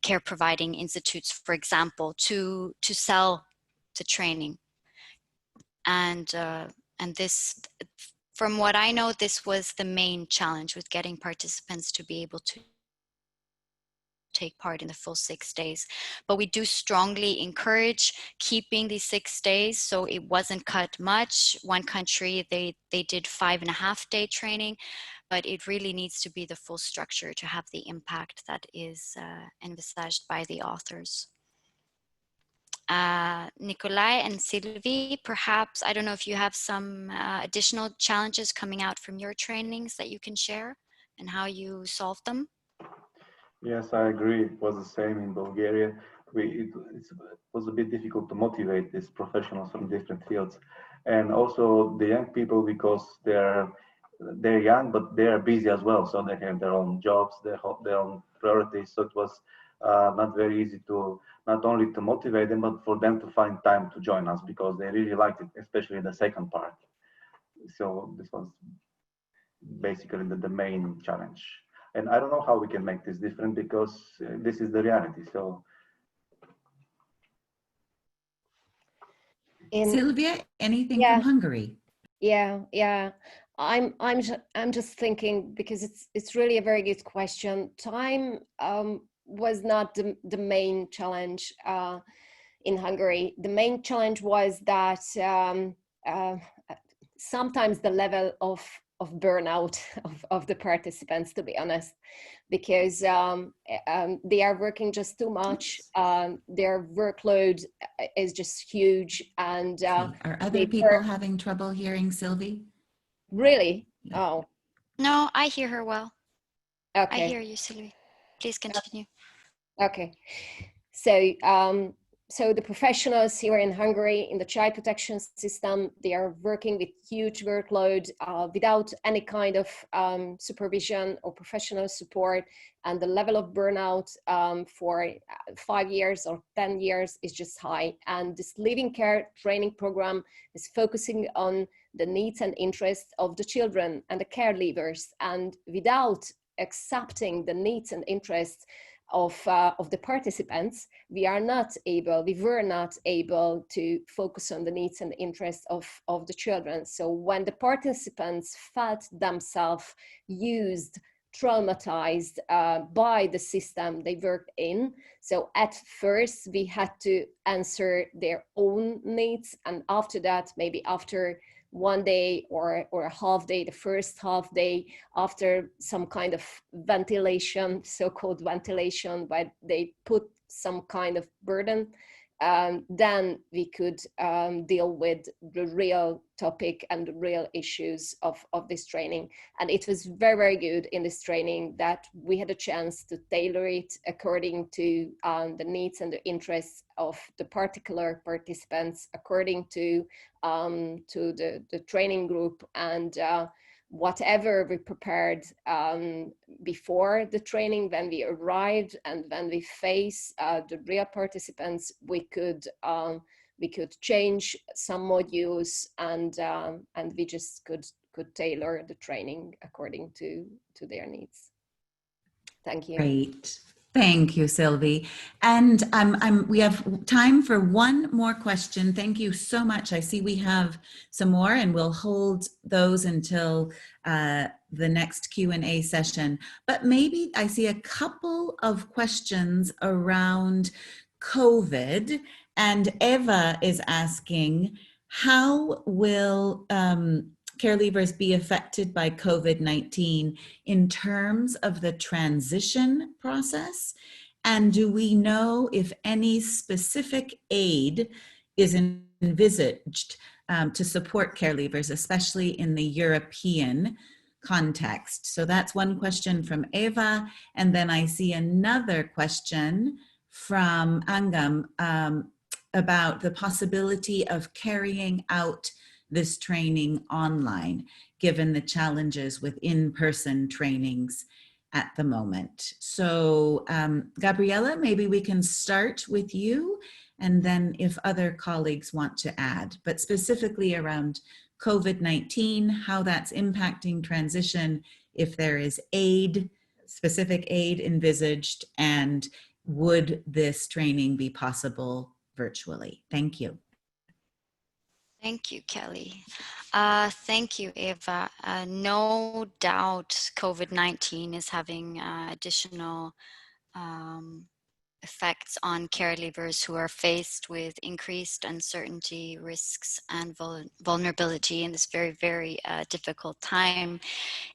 care providing institutes, for example, to sell the training. And this, from what I know, this was the main challenge with getting participants to be able to take part in the full 6 days. But we do strongly encourage keeping these 6 days, so it wasn't cut much. One country, they did 5.5 day training, but it really needs to be the full structure to have the impact that is envisaged by the authors. Nikolay and Szilvia, perhaps, I don't know if you have some additional challenges coming out from your trainings that you can share and how you solved them. Yes, I agree. It was the same in Bulgaria. It was a bit difficult to motivate these professionals from different fields, and also the young people, because they're young, but they are busy as well. So they have their own jobs, their own priorities. So it was not very easy to not only to motivate them, but for them to find time to join us, because they really liked it, especially the second part. So this was basically the main challenge. And I don't know how we can make this different, because this is the reality. So, Szilvia, anything from Hungary? Yeah. I'm just thinking, because it's really a very good question. Time was not the main challenge in Hungary. The main challenge was that sometimes the level of burnout of the participants, to be honest, because they are working just too much. Their workload is just huge, and are other people having trouble hearing Sylvie? Really? Yeah. Oh, No, I hear her well. okay. I hear you, Sylvie. Please continue. Okay. So the professionals here in Hungary in the child protection system, they are working with huge workload without any kind of supervision or professional support, and the level of burnout for 5 years or 10 years is just high. And this living care training program is focusing on the needs and interests of the children and the care leavers, and without accepting the needs and interests of the participants, we were not able to focus on the needs and interests of the children. So when the participants felt themselves used, traumatized by the system they worked in, so at first we had to answer their own needs, and after that, maybe after 1 day or a half day, the first half day, after some kind of ventilation, so-called ventilation, where they put some kind of burden, then we could deal with the real topic and the real issues of this training. And it was very, very good in this training that we had a chance to tailor it according to the needs and the interests of the particular participants, according to the training group, and whatever we prepared before the training, when we arrived and when we face the real participants, we could change some modules, and we just could tailor the training according to their needs. Thank you. Great. Thank you, Sylvie. And we have time for one more question. Thank you so much. I see we have some more, and we'll hold those until the next Q&A session. But maybe I see a couple of questions around COVID, and Eva is asking, how will care leavers be affected by COVID-19 in terms of the transition process? And do we know if any specific aid is envisaged to support care leavers, especially in the European context? So that's one question from Eva. And then I see another question from Angam about the possibility of carrying out this training online, given the challenges with in-person trainings at the moment. So Gabriella, maybe we can start with you, and then if other colleagues want to add, but specifically around COVID-19, how that's impacting transition, if there is aid, specific aid envisaged, and would this training be possible virtually? Thank you. Thank you, Kelly. Thank you, Eva. No doubt COVID-19 is having additional effects on care leavers who are faced with increased uncertainty, risks, and vulnerability in this very, very difficult time.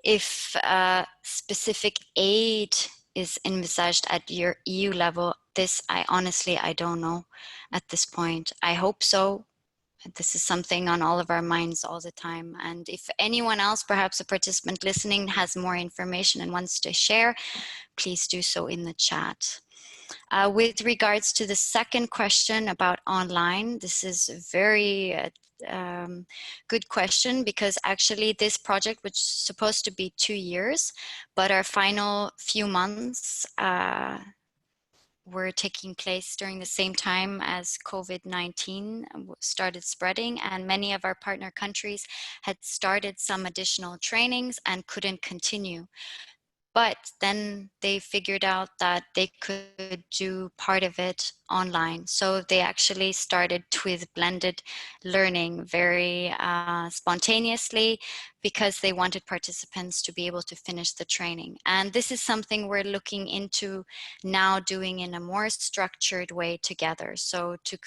If specific aid is envisaged at your EU level, this I don't know at this point. I hope so. This is something on all of our minds all the time. And if anyone else, perhaps a participant listening, has more information and wants to share, please do so in the chat. With regards to the second question about online, this is a very good question, because actually this project, which is supposed to be 2 years, but our final few months were taking place during the same time as COVID-19 started spreading, and many of our partner countries had started some additional trainings and couldn't continue. But then they figured out that they could do part of it online. So they actually started with blended learning very spontaneously, because they wanted participants to be able to finish the training. And this is something we're looking into now, doing in a more structured way together. So to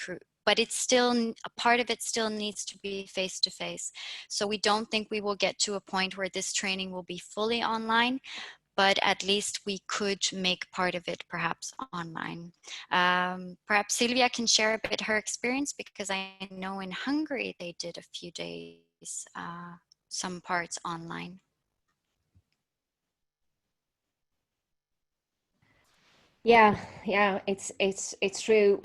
but it's still, a part of it still needs to be face-to-face. So we don't think we will get to a point where this training will be fully online, but at least we could make part of it perhaps online. Perhaps Szilvia can share a bit her experience, because I know in Hungary they did a few days, some parts online. Yeah, it's true.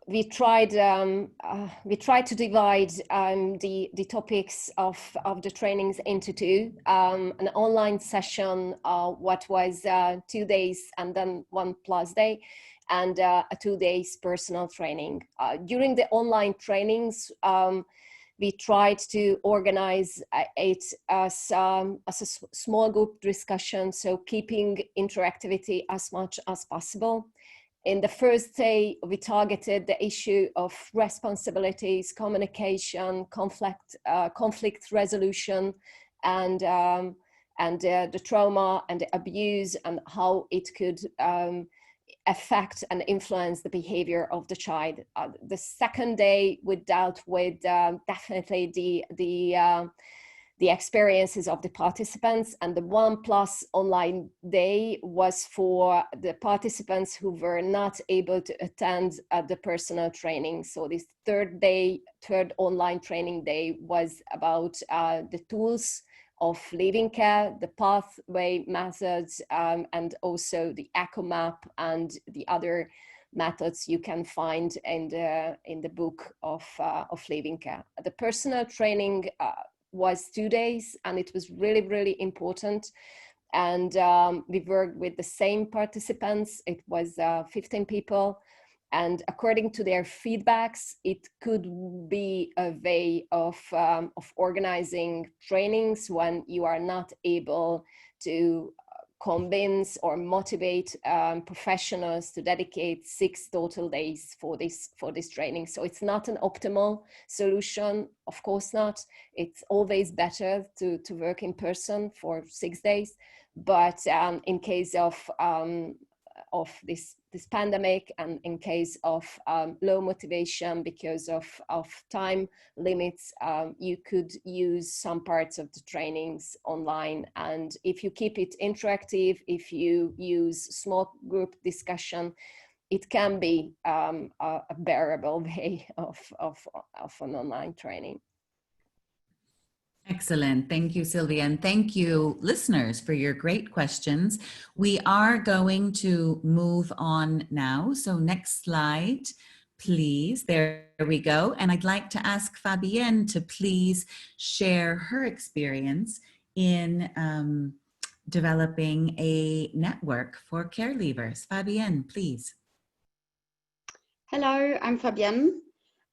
We tried to divide the topics of the trainings into two. An online session, what was 2 days and then 1+ day, and a 2 days personal training. During the online trainings, we tried to organize it as a small group discussion, so keeping interactivity as much as possible. In the first day, we targeted the issue of responsibilities, communication, conflict resolution, and the trauma and the abuse, and how it could affect and influence the behavior of the child. The second day, we dealt with definitely the experiences of the participants, and the 1+ online day was for the participants who were not able to attend the personal training. So this third online training day was about the tools of living care, the pathway methods, and also the echo map and the other methods you can find in the book of living care. The personal training was 2 days, and it was really, really important. And we worked with the same participants. It was 15 people. And according to their feedbacks, it could be a way of organizing trainings when you are not able to convince or motivate professionals to dedicate 6 total days for this training. So it's not an optimal solution, of course not. It's always better to work in person for 6 days. But in case of this pandemic, and in case of low motivation because of time limits, you could use some parts of the trainings online. And if you keep it interactive, if you use small group discussion, it can be a bearable way of an online training. Excellent. Thank you, Szilvia. And thank you, listeners, for your great questions. We are going to move on now. So next slide, please. There we go. And I'd like to ask Fabienne to please share her experience in developing a network for care leavers. Fabienne, please. Hello, I'm Fabienne.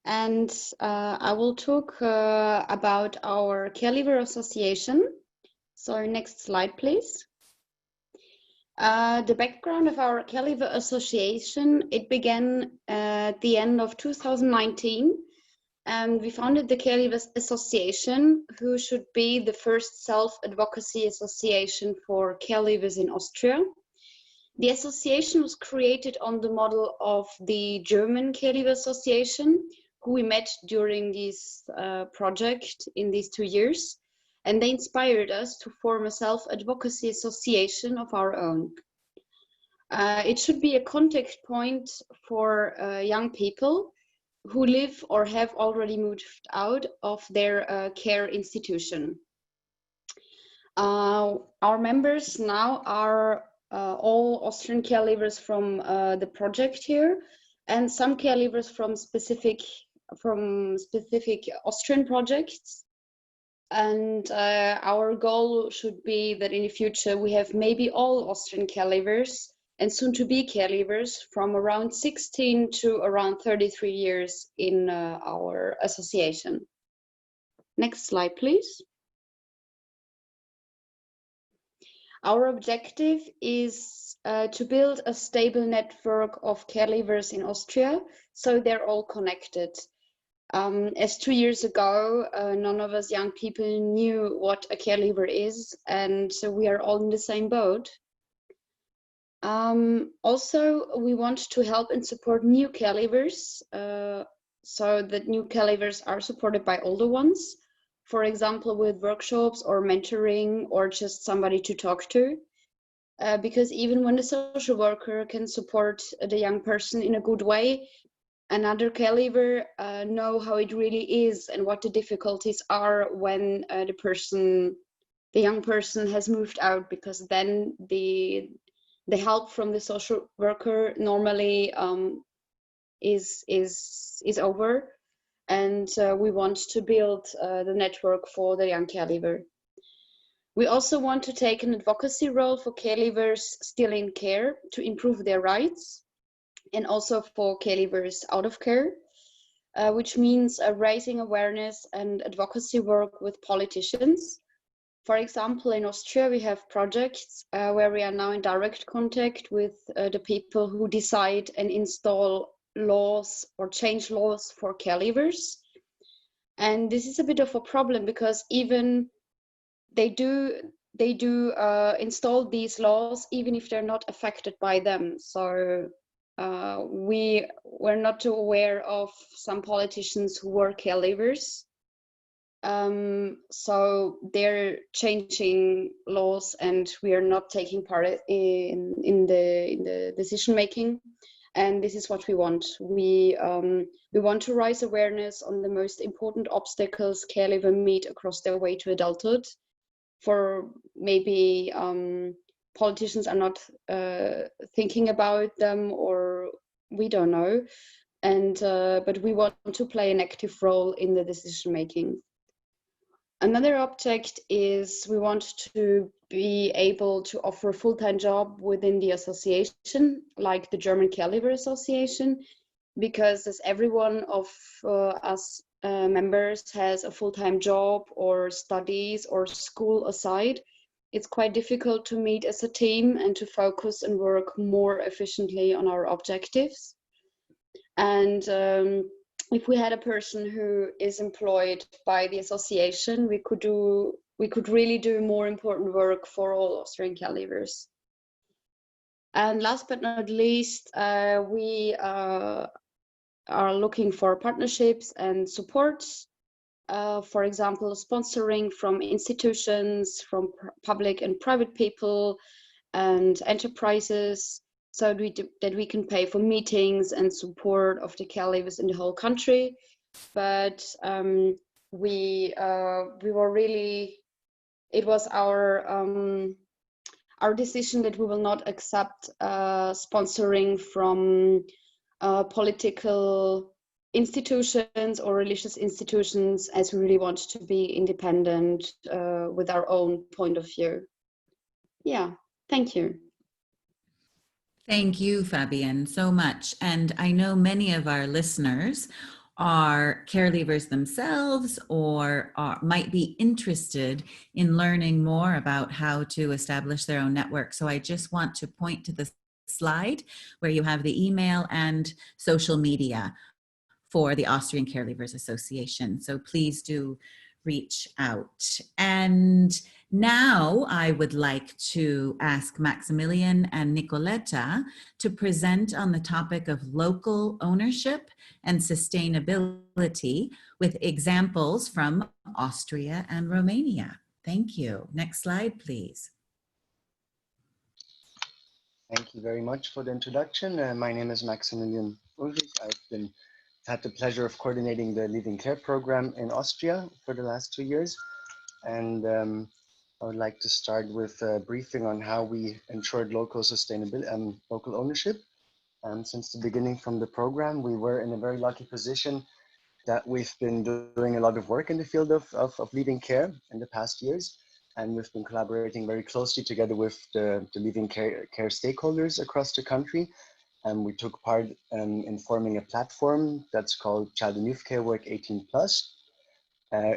And I will talk about our Care Leavers Association. So next slide, please. The background of our Care Leavers Association, it began at the end of 2019. And we founded the Care Leavers Association, who should be the first self-advocacy association for care leavers in Austria. The association was created on the model of the German Care Leavers Association, who we met during this project in these 2 years, and they inspired us to form a self-advocacy association of our own. It should be a contact point for young people who live or have already moved out of their care institution. Our members now are all Austrian care leavers from the project here, and some care leavers from specific Austrian projects. And our goal should be that in the future we have maybe all Austrian care leavers and soon to be care leavers from around 16 to around 33 years in our association. Next slide, please. Our objective is to build a stable network of care leavers in Austria, so they're all connected. As 2 years ago, none of us young people knew what a care leaver is, and so we are all in the same boat. Also, we want to help and support new caregivers, so that new caregivers are supported by older ones, for example, with workshops or mentoring or just somebody to talk to. Because even when the social worker can support the young person in a good way, another caregiver know how it really is and what the difficulties are when the young person has moved out, because then the help from the social worker normally is over, and we want to build the network for the young caregiver. We also want to take an advocacy role for caregivers still in care to improve their rights, and also for caregivers out of care, which means raising awareness and advocacy work with politicians. For example, in Austria, we have projects where we are now in direct contact with the people who decide and install laws or change laws for caregivers. And this is a bit of a problem, because even they do install these laws even if they're not affected by them. So we're not too aware of some politicians who were caregivers. So they're changing laws, and we are not taking part in the decision making. And this is what we want. We want to raise awareness on the most important obstacles caregivers meet across their way to adulthood. For maybe politicians are not thinking about them, or we don't know. And but we want to play an active role in the decision making. Another object is we want to be able to offer a full-time job within the association, like the German Care Leavers Association, because as every one of us members has a full-time job or studies or school aside, it's quite difficult to meet as a team and to focus and work more efficiently on our objectives. And if we had a person who is employed by the association, we could really do more important work for all Austrian care leavers. And last but not least, we are looking for partnerships and support. For example, sponsoring from institutions, from public and private people and enterprises, so that we can pay for meetings and support of the care leavers in the whole country. But we were really, it was our decision that we will not accept sponsoring from political institutions or religious institutions, as we really want to be independent with our own point of view. Yeah, thank you. Thank you, Fabienne, so much. And I know many of our listeners are care leavers themselves, or might be interested in learning more about how to establish their own network. So I just want to point to the slide where you have the email and social media for the Austrian Care Leavers Association. So please do reach out. And now I would like to ask Maximilian and Nicoleta to present on the topic of local ownership and sustainability with examples from Austria and Romania. Thank you. Next slide, please. Thank you very much for the introduction. My name is Maximilian Ullrich. I've had the pleasure of coordinating the Leaving Care program in Austria for the last 2 years. And I would like to start with a briefing on how we ensured local sustainability and local ownership. Since the beginning from the program, we were in a very lucky position that we've been doing a lot of work in the field of leaving care in the past years. And we've been collaborating very closely together with the leaving care stakeholders across the country. And we took part in forming a platform that's called Child and Youth Care Work 18+,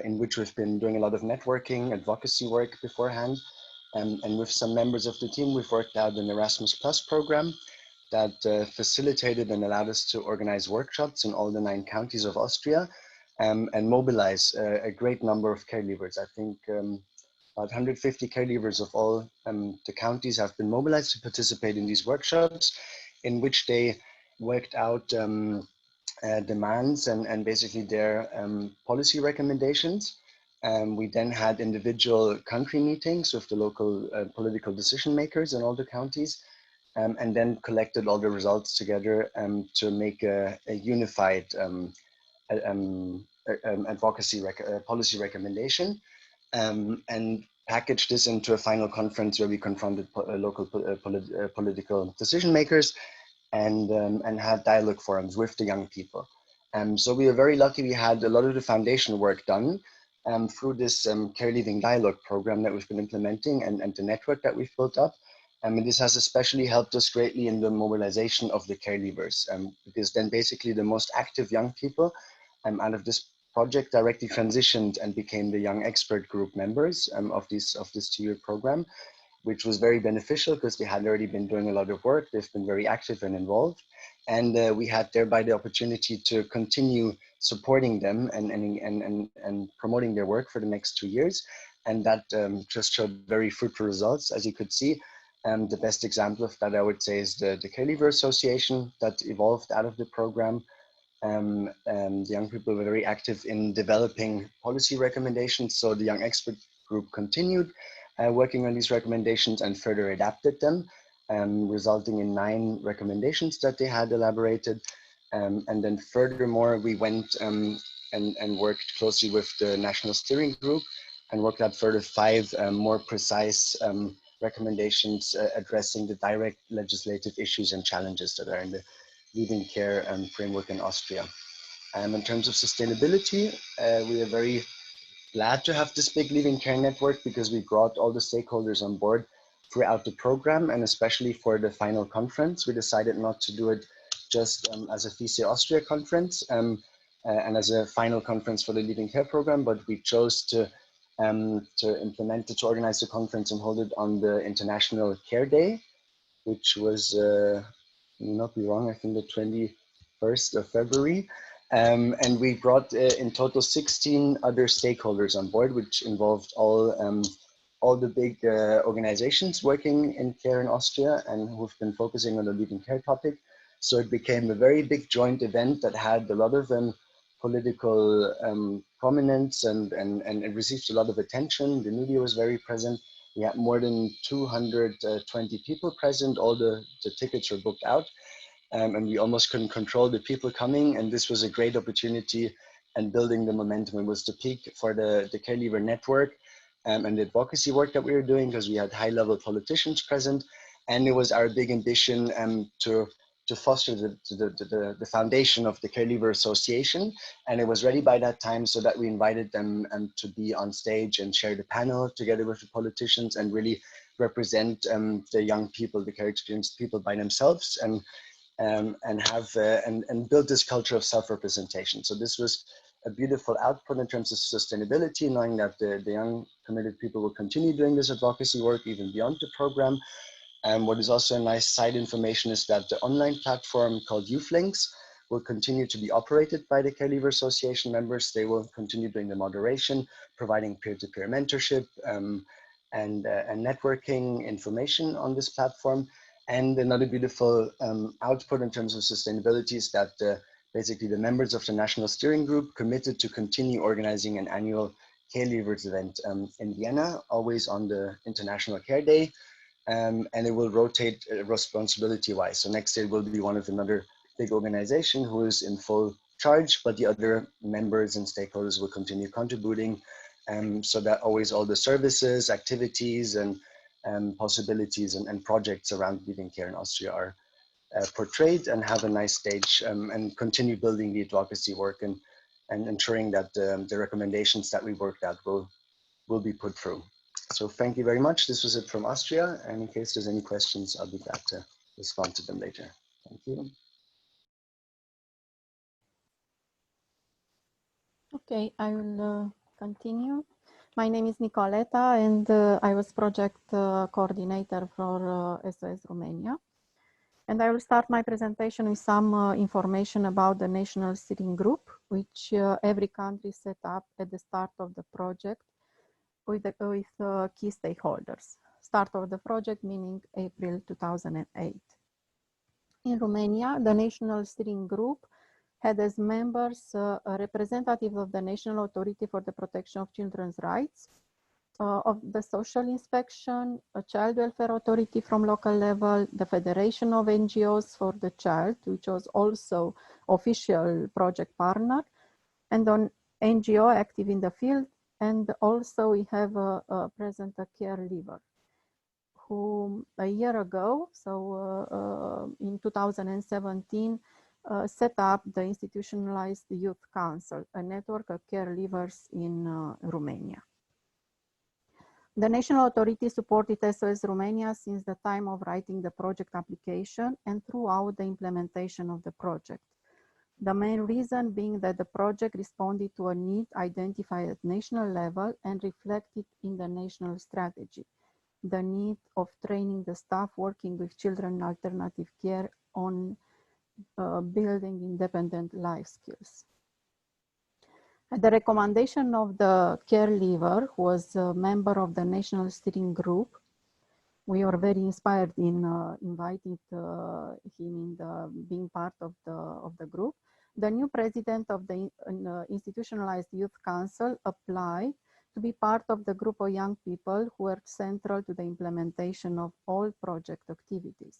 in which we've been doing a lot of networking, advocacy work beforehand. And with some members of the team, we've worked out an Erasmus Plus program that facilitated and allowed us to organize workshops in all the 9 counties of Austria and mobilize a great number of care leavers. I think About 150 caregivers of all the counties have been mobilized to participate in these workshops, in which they worked out demands and basically their policy recommendations. We then had individual country meetings with the local political decision makers in all the counties, and then collected all the results together to make a unified advocacy policy recommendation, and packaged this into a final conference where we confronted local political decision makers and had dialogue forums with the young people. So we were very lucky. We had a lot of the foundation work done through this care leaving dialogue program that we've been implementing and the network that we've built up. And this has especially helped us greatly in the mobilization of the care leavers, because then basically the most active young people out of this project directly transitioned and became the young expert group members of this 2-year program, which was very beneficial because they had already been doing a lot of work. They've been very active and involved. And we had thereby the opportunity to continue supporting them and promoting their work for the next 2 years. And that just showed very fruitful results, as you could see. The best example of that, I would say, is the Care Leavers Association that evolved out of the program. The young people were very active in developing policy recommendations. So the young expert group continued working on these recommendations and further adapted them, resulting in 9 recommendations that they had elaborated. And then furthermore, we went and worked closely with the National Steering Group and worked out further 5 more precise recommendations addressing the direct legislative issues and challenges that are in the leaving care framework in Austria. In terms of sustainability, we are very glad to have this big leaving care network because we brought all the stakeholders on board throughout the program, and especially for the final conference. We decided not to do it just as a FICE Austria conference and as a final conference for the leaving care program, but we chose to implement it, to organize the conference and hold it on the International Care Day, which was, may not be wrong, I think the 21st of February. And we brought in total 16 other stakeholders on board, which involved all the big organizations working in care in Austria and who've been focusing on the leaving care topic. So it became a very big joint event that had a lot of political prominence and it received a lot of attention. The media was very present. We had more than 220 people present. All the tickets were booked out. And we almost couldn't control the people coming. And this was a great opportunity and building the momentum. It was the peak for the Care Leaver network and the advocacy work that we were doing because we had high-level politicians present. And it was our big ambition to foster the foundation of the Care Leavers Association. And it was ready by that time so that we invited them to be on stage and share the panel together with the politicians and really represent the young people, the care experienced people by themselves and build this culture of self-representation. So this was a beautiful output in terms of sustainability, knowing that the young committed people will continue doing this advocacy work even beyond the program. And what is also a nice side information is that the online platform called YouthLinks will continue to be operated by the Care Leavers Association members. They will continue doing the moderation, providing peer-to-peer mentorship and networking information on this platform. And another beautiful output in terms of sustainability is that basically the members of the National Steering Group committed to continue organizing an annual Care Leavers event in Vienna, always on the International Care Day. And it will rotate responsibility-wise. So next year will be one of another big organization who is in full charge, but the other members and stakeholders will continue contributing so that always all the services, activities, and possibilities and projects around leaving care in Austria are portrayed and have a nice stage and continue building the advocacy work and ensuring that the recommendations that we worked out will be put through. So thank you very much. This was it from Austria. And in case there's any questions, I'll be glad to respond to them later. Thank you. Okay, I will continue. My name is Nicoleta and I was project coordinator for SOS Romania. And I will start my presentation with some information about the National Steering Group, which every country set up at the start of the project with key stakeholders. Start of the project meaning April 2008. In Romania, the National Steering Group had as members a representative of the National Authority for the Protection of Children's Rights, of the Social Inspection, a Child Welfare Authority from local level, the Federation of NGOs for the Child, which was also official project partner, and an NGO active in the field. And also we have present a care leaver, who a year ago, so in 2017, set up the Institutionalized Youth Council, a network of care leavers in Romania. The national authority supported SOS Romania since the time of writing the project application and throughout the implementation of the project. The main reason being that the project responded to a need identified at national level and reflected in the national strategy, the need of training the staff working with children in alternative care on building independent life skills. At the recommendation of the care leaver, who was a member of the National Steering Group, we were very inspired in inviting him in being part of the group. The new president of the Institutionalized Youth Council applied to be part of the group of young people who were central to the implementation of all project activities.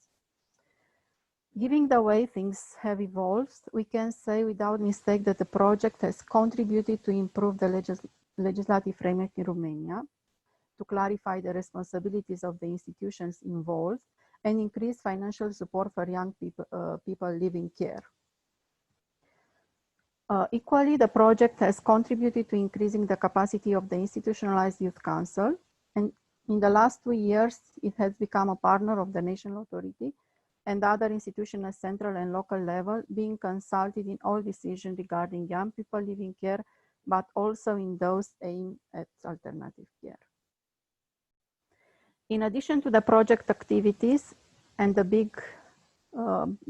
Given the way things have evolved, we can say without mistake that the project has contributed to improve the legislative framework in Romania, to clarify the responsibilities of the institutions involved, and increase financial support for young people living care. Equally, the project has contributed to increasing the capacity of the Institutionalized Youth Council, and in the last 2 years, it has become a partner of the National Authority and other institutions at central and local level, being consulted in all decisions regarding young people living care, but also in those aimed at alternative care. In addition to the project activities and the big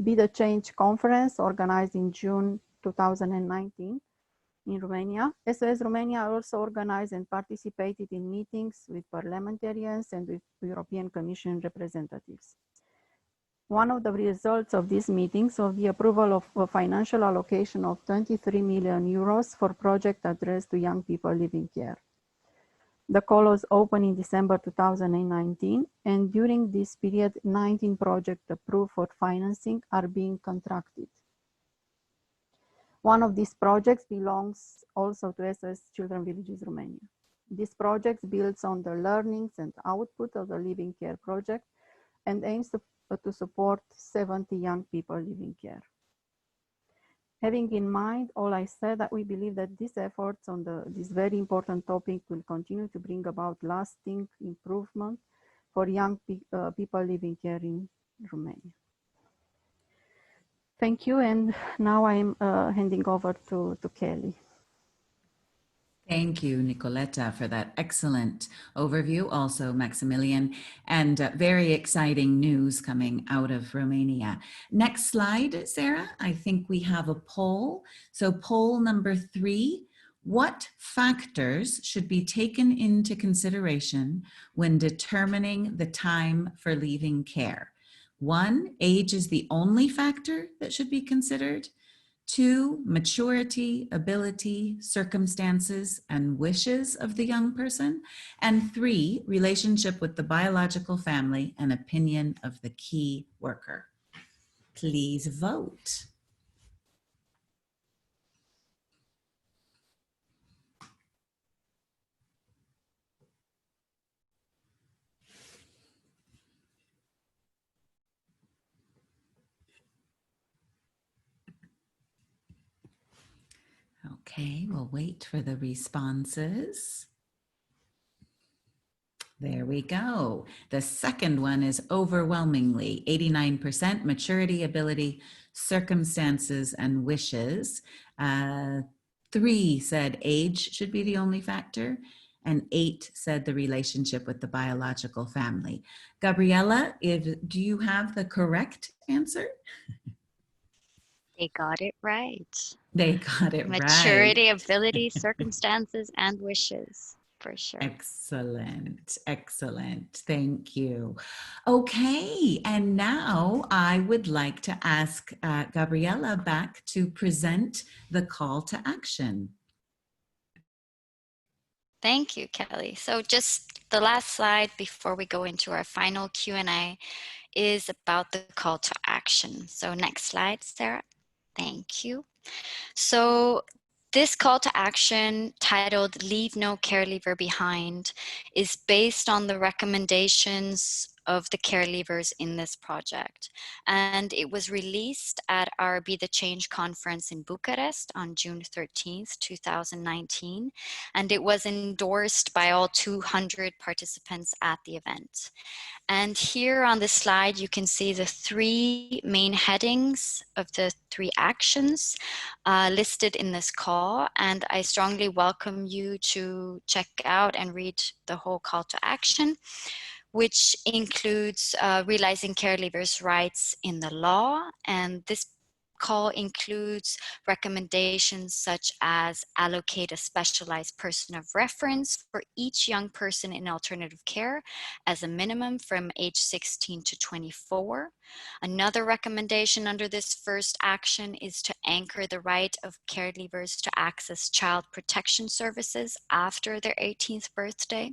Be the Change conference organized in June 2019 in Romania, SOS Romania also organized and participated in meetings with parliamentarians and with European Commission representatives. One of the results of these meetings was the approval of a financial allocation of 23 million euros for projects addressed to young people living care. The call was open in December 2019, and during this period, 19 projects approved for financing are being contracted. One of these projects belongs also to SOS Children Villages Romania. This project builds on the learnings and output of the Living Care project and aims to support 70 young people living care. Having in mind all I said, that we believe that these efforts on this very important topic will continue to bring about lasting improvement for young people living care in Romania. Thank you, and now I'm handing over to Kelly. Thank you, Nicoleta, for that excellent overview. Also, Maximilian, and very exciting news coming out of Romania. Next slide, Sarah. I think we have a poll. So poll number 3, what factors should be taken into consideration when determining the time for leaving care? 1, age is the only factor that should be considered. 2, maturity, ability, circumstances, and wishes of the young person. And 3, relationship with the biological family and opinion of the key worker. Please vote. Okay, we'll wait for the responses. There we go. The second one is overwhelmingly 89% maturity, ability, circumstances, and wishes. 3 said age should be the only factor, and 8 said the relationship with the biological family. Gabriella, do you have the correct answer? They got it right. They got it right. Maturity, ability, circumstances, and wishes. for sure. Excellent, excellent. Thank you. Okay, and now I would like to ask Gabriela back to present the call to action. Thank you, Kelly. So just the last slide before we go into our final Q&A is about the call to action. So next slide, Sarah. Thank you. So this call to action, titled Leave No Care Leaver Behind, is based on the recommendations of the care leavers in this project. And it was released at our Be the Change conference in Bucharest on June 13th, 2019. And it was endorsed by all 200 participants at the event. And here on this slide, you can see the 3 main headings of the 3 actions listed in this call. And I strongly welcome you to check out and read the whole call to action, which includes realizing care leavers' rights in the law. And this call includes recommendations such as allocate a specialized person of reference for each young person in alternative care as a minimum from age 16 to 24. Another recommendation under this first action is to anchor the right of care leavers to access child protection services after their 18th birthday.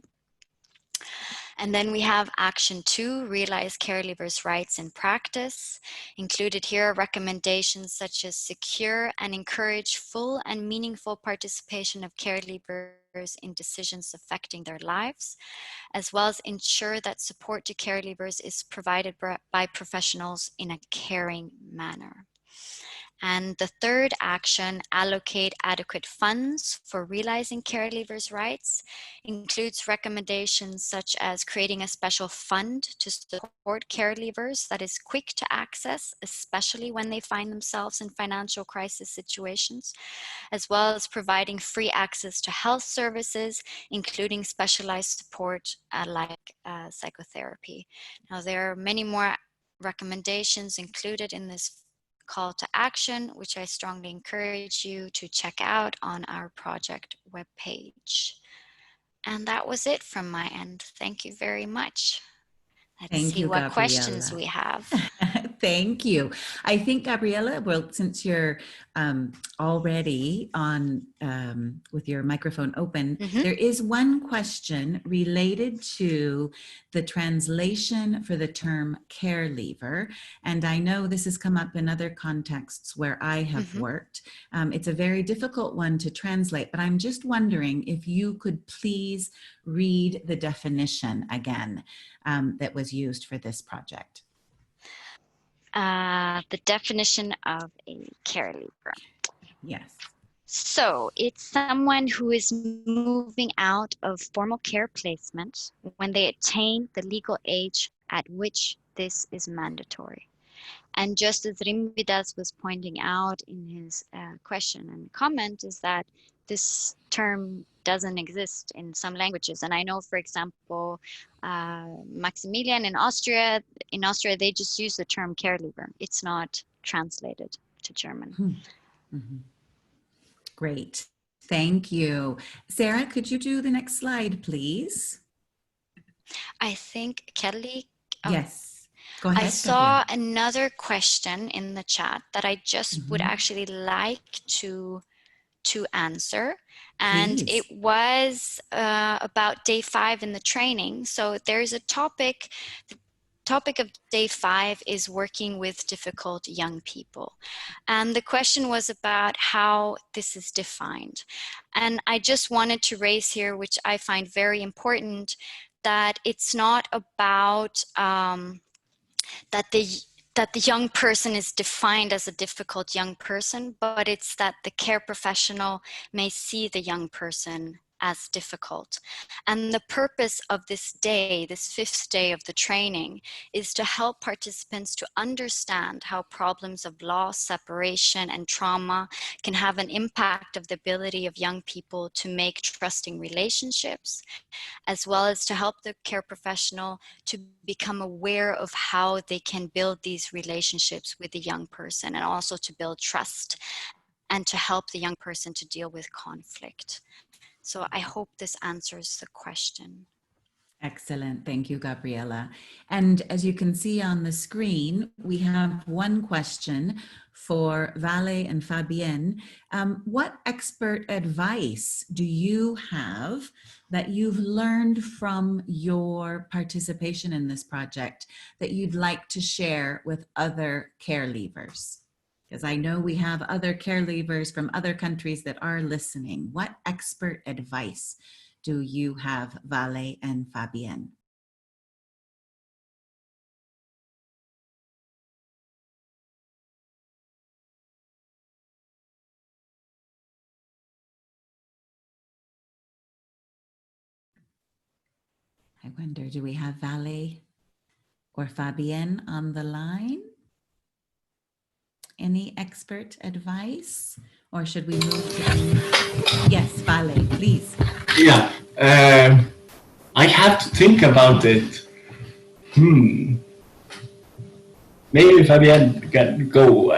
And then we have action 2, realize care leavers' rights in practice. Included here are recommendations such as secure and encourage full and meaningful participation of care leavers in decisions affecting their lives, as well as ensure that support to care leavers is provided by professionals in a caring manner. And the third action, allocate adequate funds for realizing care leavers' rights, includes recommendations such as creating a special fund to support care leavers that is quick to access, especially when they find themselves in financial crisis situations, as well as providing free access to health services, including specialized support like psychotherapy. Now, there are many more recommendations included in this call to action, which I strongly encourage you to check out on our project webpage. And that was it from my end. Thank you very much. Let's see what questions we have. Thank you. I think, Gabriela, well, since you're already on with your microphone open, there is one question related to the translation for the term care leaver. And I know this has come up in other contexts where I have worked. It's a very difficult one to translate, but I'm just wondering if you could please read the definition again that was used for this project. The definition of a care leaver. Yes. So it's someone who is moving out of formal care placement when they attain the legal age at which this is mandatory. And just as Rimvidas was pointing out in his question and comment, is that this term doesn't exist in some languages. And I know, for example, Maximilian in Austria, they just use the term care leaver. It's not translated to German. Great. Thank you. Sarah, could you do the next slide, please? I think Kelly. Yes. Go ahead. I saw another question in the chat that I just would actually like to answer. And Please. It was about day 5 in the training. So there's a topic. The topic of day 5 is working with difficult young people. And the question was about how this is defined. And I just wanted to raise here, which I find very important, that it's not about that the young person is defined as a difficult young person, but it's that the care professional may see the young person as difficult. And the purpose of this day, this 5th day of the training, is to help participants to understand how problems of loss, separation, and trauma can have an impact of the ability of young people to make trusting relationships, as well as to help the care professional to become aware of how they can build these relationships with the young person, and also to build trust and to help the young person to deal with conflict. So I hope this answers the question. Excellent. Thank you, Gabriela. And as you can see on the screen, we have one question for Valle and Fabienne. What expert advice do you have that you've learned from your participation in this project that you'd like to share with other care leavers? Because I know we have other care leavers from other countries that are listening. What expert advice do you have, Valle and Fabienne? I wonder, do we have Valle or Fabienne on the line? Any expert advice? Or should we move to the... Yes, Valle, please. Yeah, I have to think about it. Maybe Fabienne can go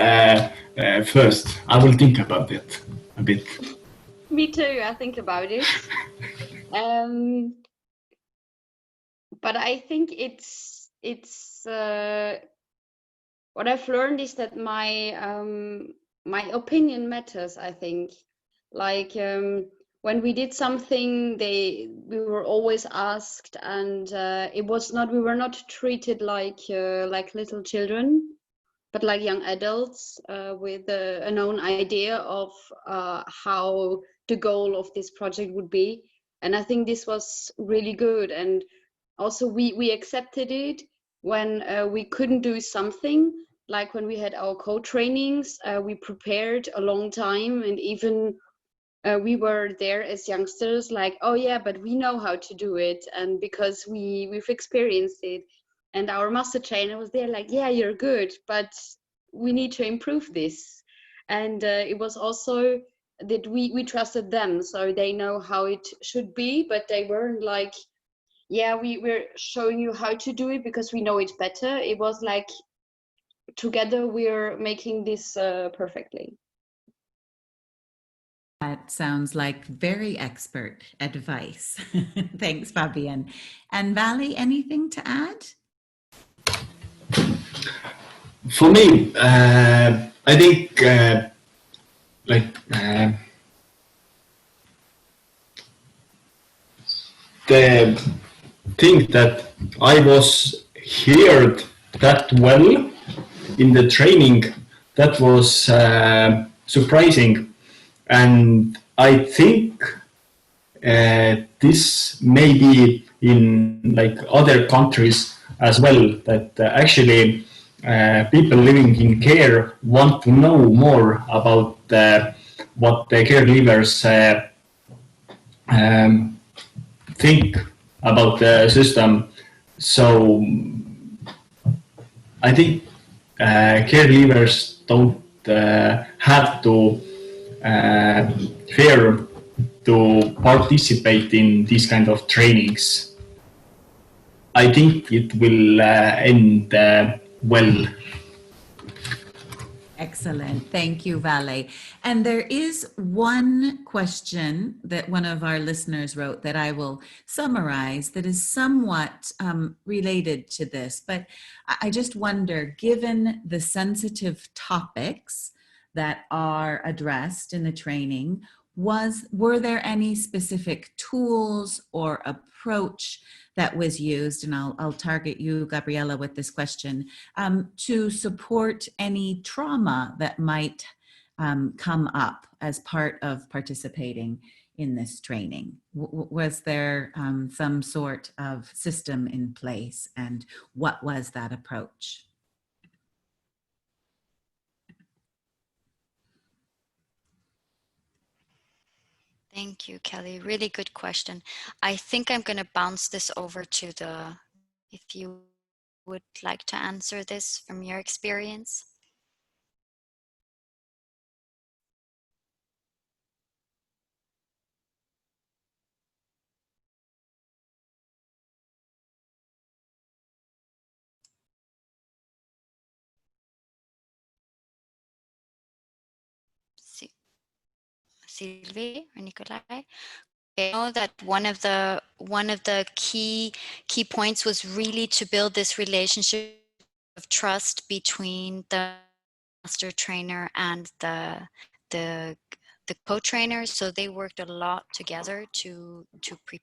first. I will think about it a bit. Me too, I think about it. But I think it's what I've learned is that my opinion matters. I think, like when we did something, we were always asked, and we were not treated like little children, but like young adults with a known idea of how the goal of this project would be. And I think this was really good. And also we accepted it when we couldn't do something, like when we had our co-trainings, we prepared a long time, and even we were there as youngsters like, oh yeah, but we know how to do it, and because we've experienced it. And our master trainer was there like, yeah, you're good, but we need to improve this. And it was also that we trusted them, so they know how it should be, but they weren't like, yeah, we're showing you how to do it because we know it better. It was like, together we're making this perfectly. That sounds like very expert advice. Thanks, Fabienne. And Valle, anything to add? For me, I think the thing that I was heard that well in the training, that was surprising. And I think this may be in like other countries as well, that actually people living in care want to know more about what the care leavers think about the system. So I think care leavers don't have to fear to participate in these kind of trainings. I think it will end well. Excellent. Thank you, Valle. And there is one question that one of our listeners wrote that I will summarize that is somewhat related to this. But I just wonder, given the sensitive topics that are addressed in the training, were there any specific tools or approach that was used, and I'll target you, Gabriela, with this question, to support any trauma that might come up as part of participating in this training? Was there some sort of system in place, and what was that approach? Thank you, Kelly. Really good question. I think I'm going to bounce this over to if you would like to answer this from your experience. Szilvia or Nikolay? know that one of the key points was really to build this relationship of trust between the master trainer and the co-trainer. So they worked a lot together to prepare.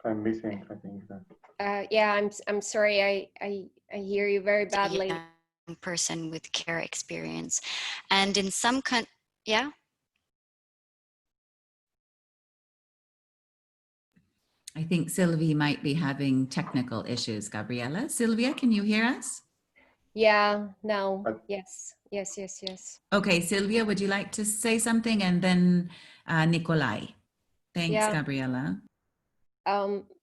I'm missing, I think. Yeah, I'm sorry. I hear you very badly. Young person with care experience, and in some yeah. I think Sylvie might be having technical issues, Gabriella. Sylvia, can you hear us? Yeah, no, yes. Okay, Sylvia, would you like to say something? And then Nikolay. Thanks, Yeah. Gabriella.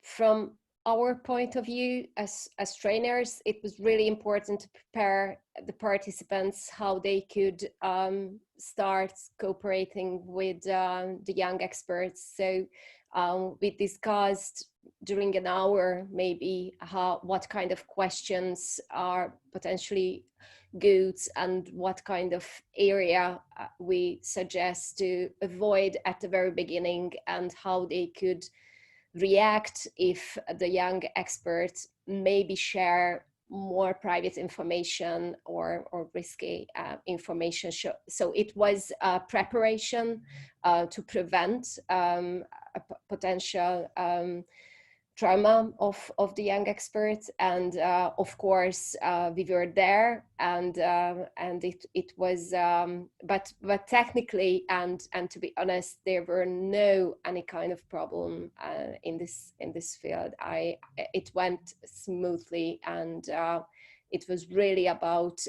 From our point of view as trainers, it was really important to prepare the participants how they could start cooperating with the young experts. So we discussed during an hour maybe what kind of questions are potentially good and what kind of area we suggest to avoid at the very beginning, and how they could react if the young experts maybe share more private information or risky information. So it was a preparation to prevent a potential trauma of the young experts, and of course we were there, and it was but technically and to be honest, there were no any kind of problem in this field. It went smoothly, and it was really about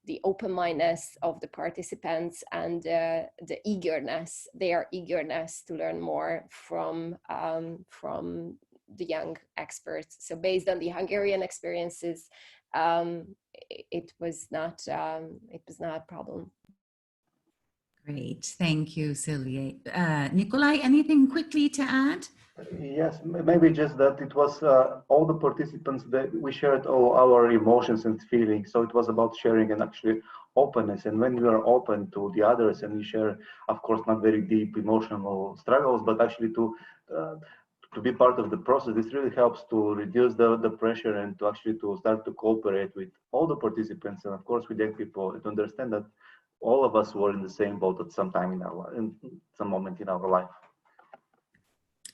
the open-mindedness of the participants and their eagerness to learn more from the young experts. So based on the Hungarian experiences, it was not a problem. Great, thank you, Sylvia. Nikolay, anything quickly to add? Yes, maybe just that it was all the participants that we shared all our emotions and feelings. So it was about sharing and actually openness. And when we are open to the others and we share, of course, not very deep emotional struggles, but actually to be part of the process, this really helps to reduce the pressure and to actually to start to cooperate with all the participants, and of course with young people, to understand that all of us were in the same boat at some time in some moment in our life.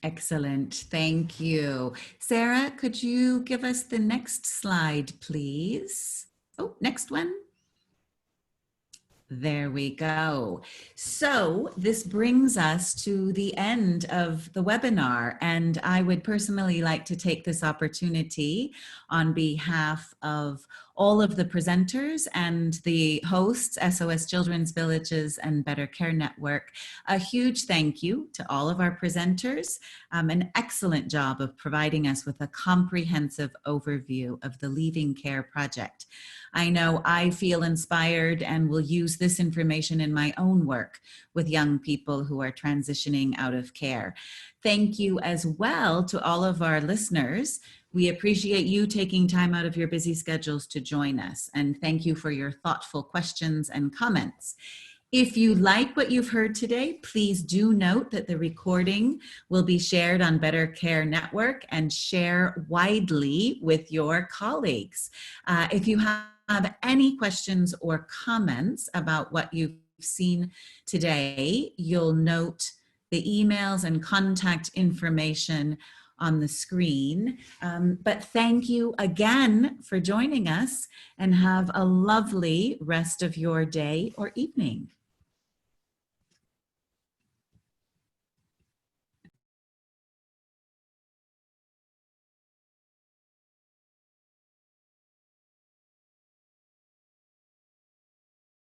Excellent, thank you. Sarah, could you give us the next slide, please? Oh, next one. There we go. So this brings us to the end of the webinar, and I would personally like to take this opportunity on behalf of all of the presenters and the hosts, SOS Children's Villages and Better Care Network. A huge thank you to all of our presenters. An excellent job of providing us with a comprehensive overview of the Leaving Care project. I know I feel inspired and will use this information in my own work with young people who are transitioning out of care. Thank you as well to all of our listeners. We appreciate you taking time out of your busy schedules to join us, and thank you for your thoughtful questions and comments. If you like what you've heard today, please do note that the recording will be shared on Better Care Network and share widely with your colleagues. If you have any questions or comments about what you've seen today, you'll note the emails and contact information on the screen. But thank you again for joining us, and have a lovely rest of your day or evening.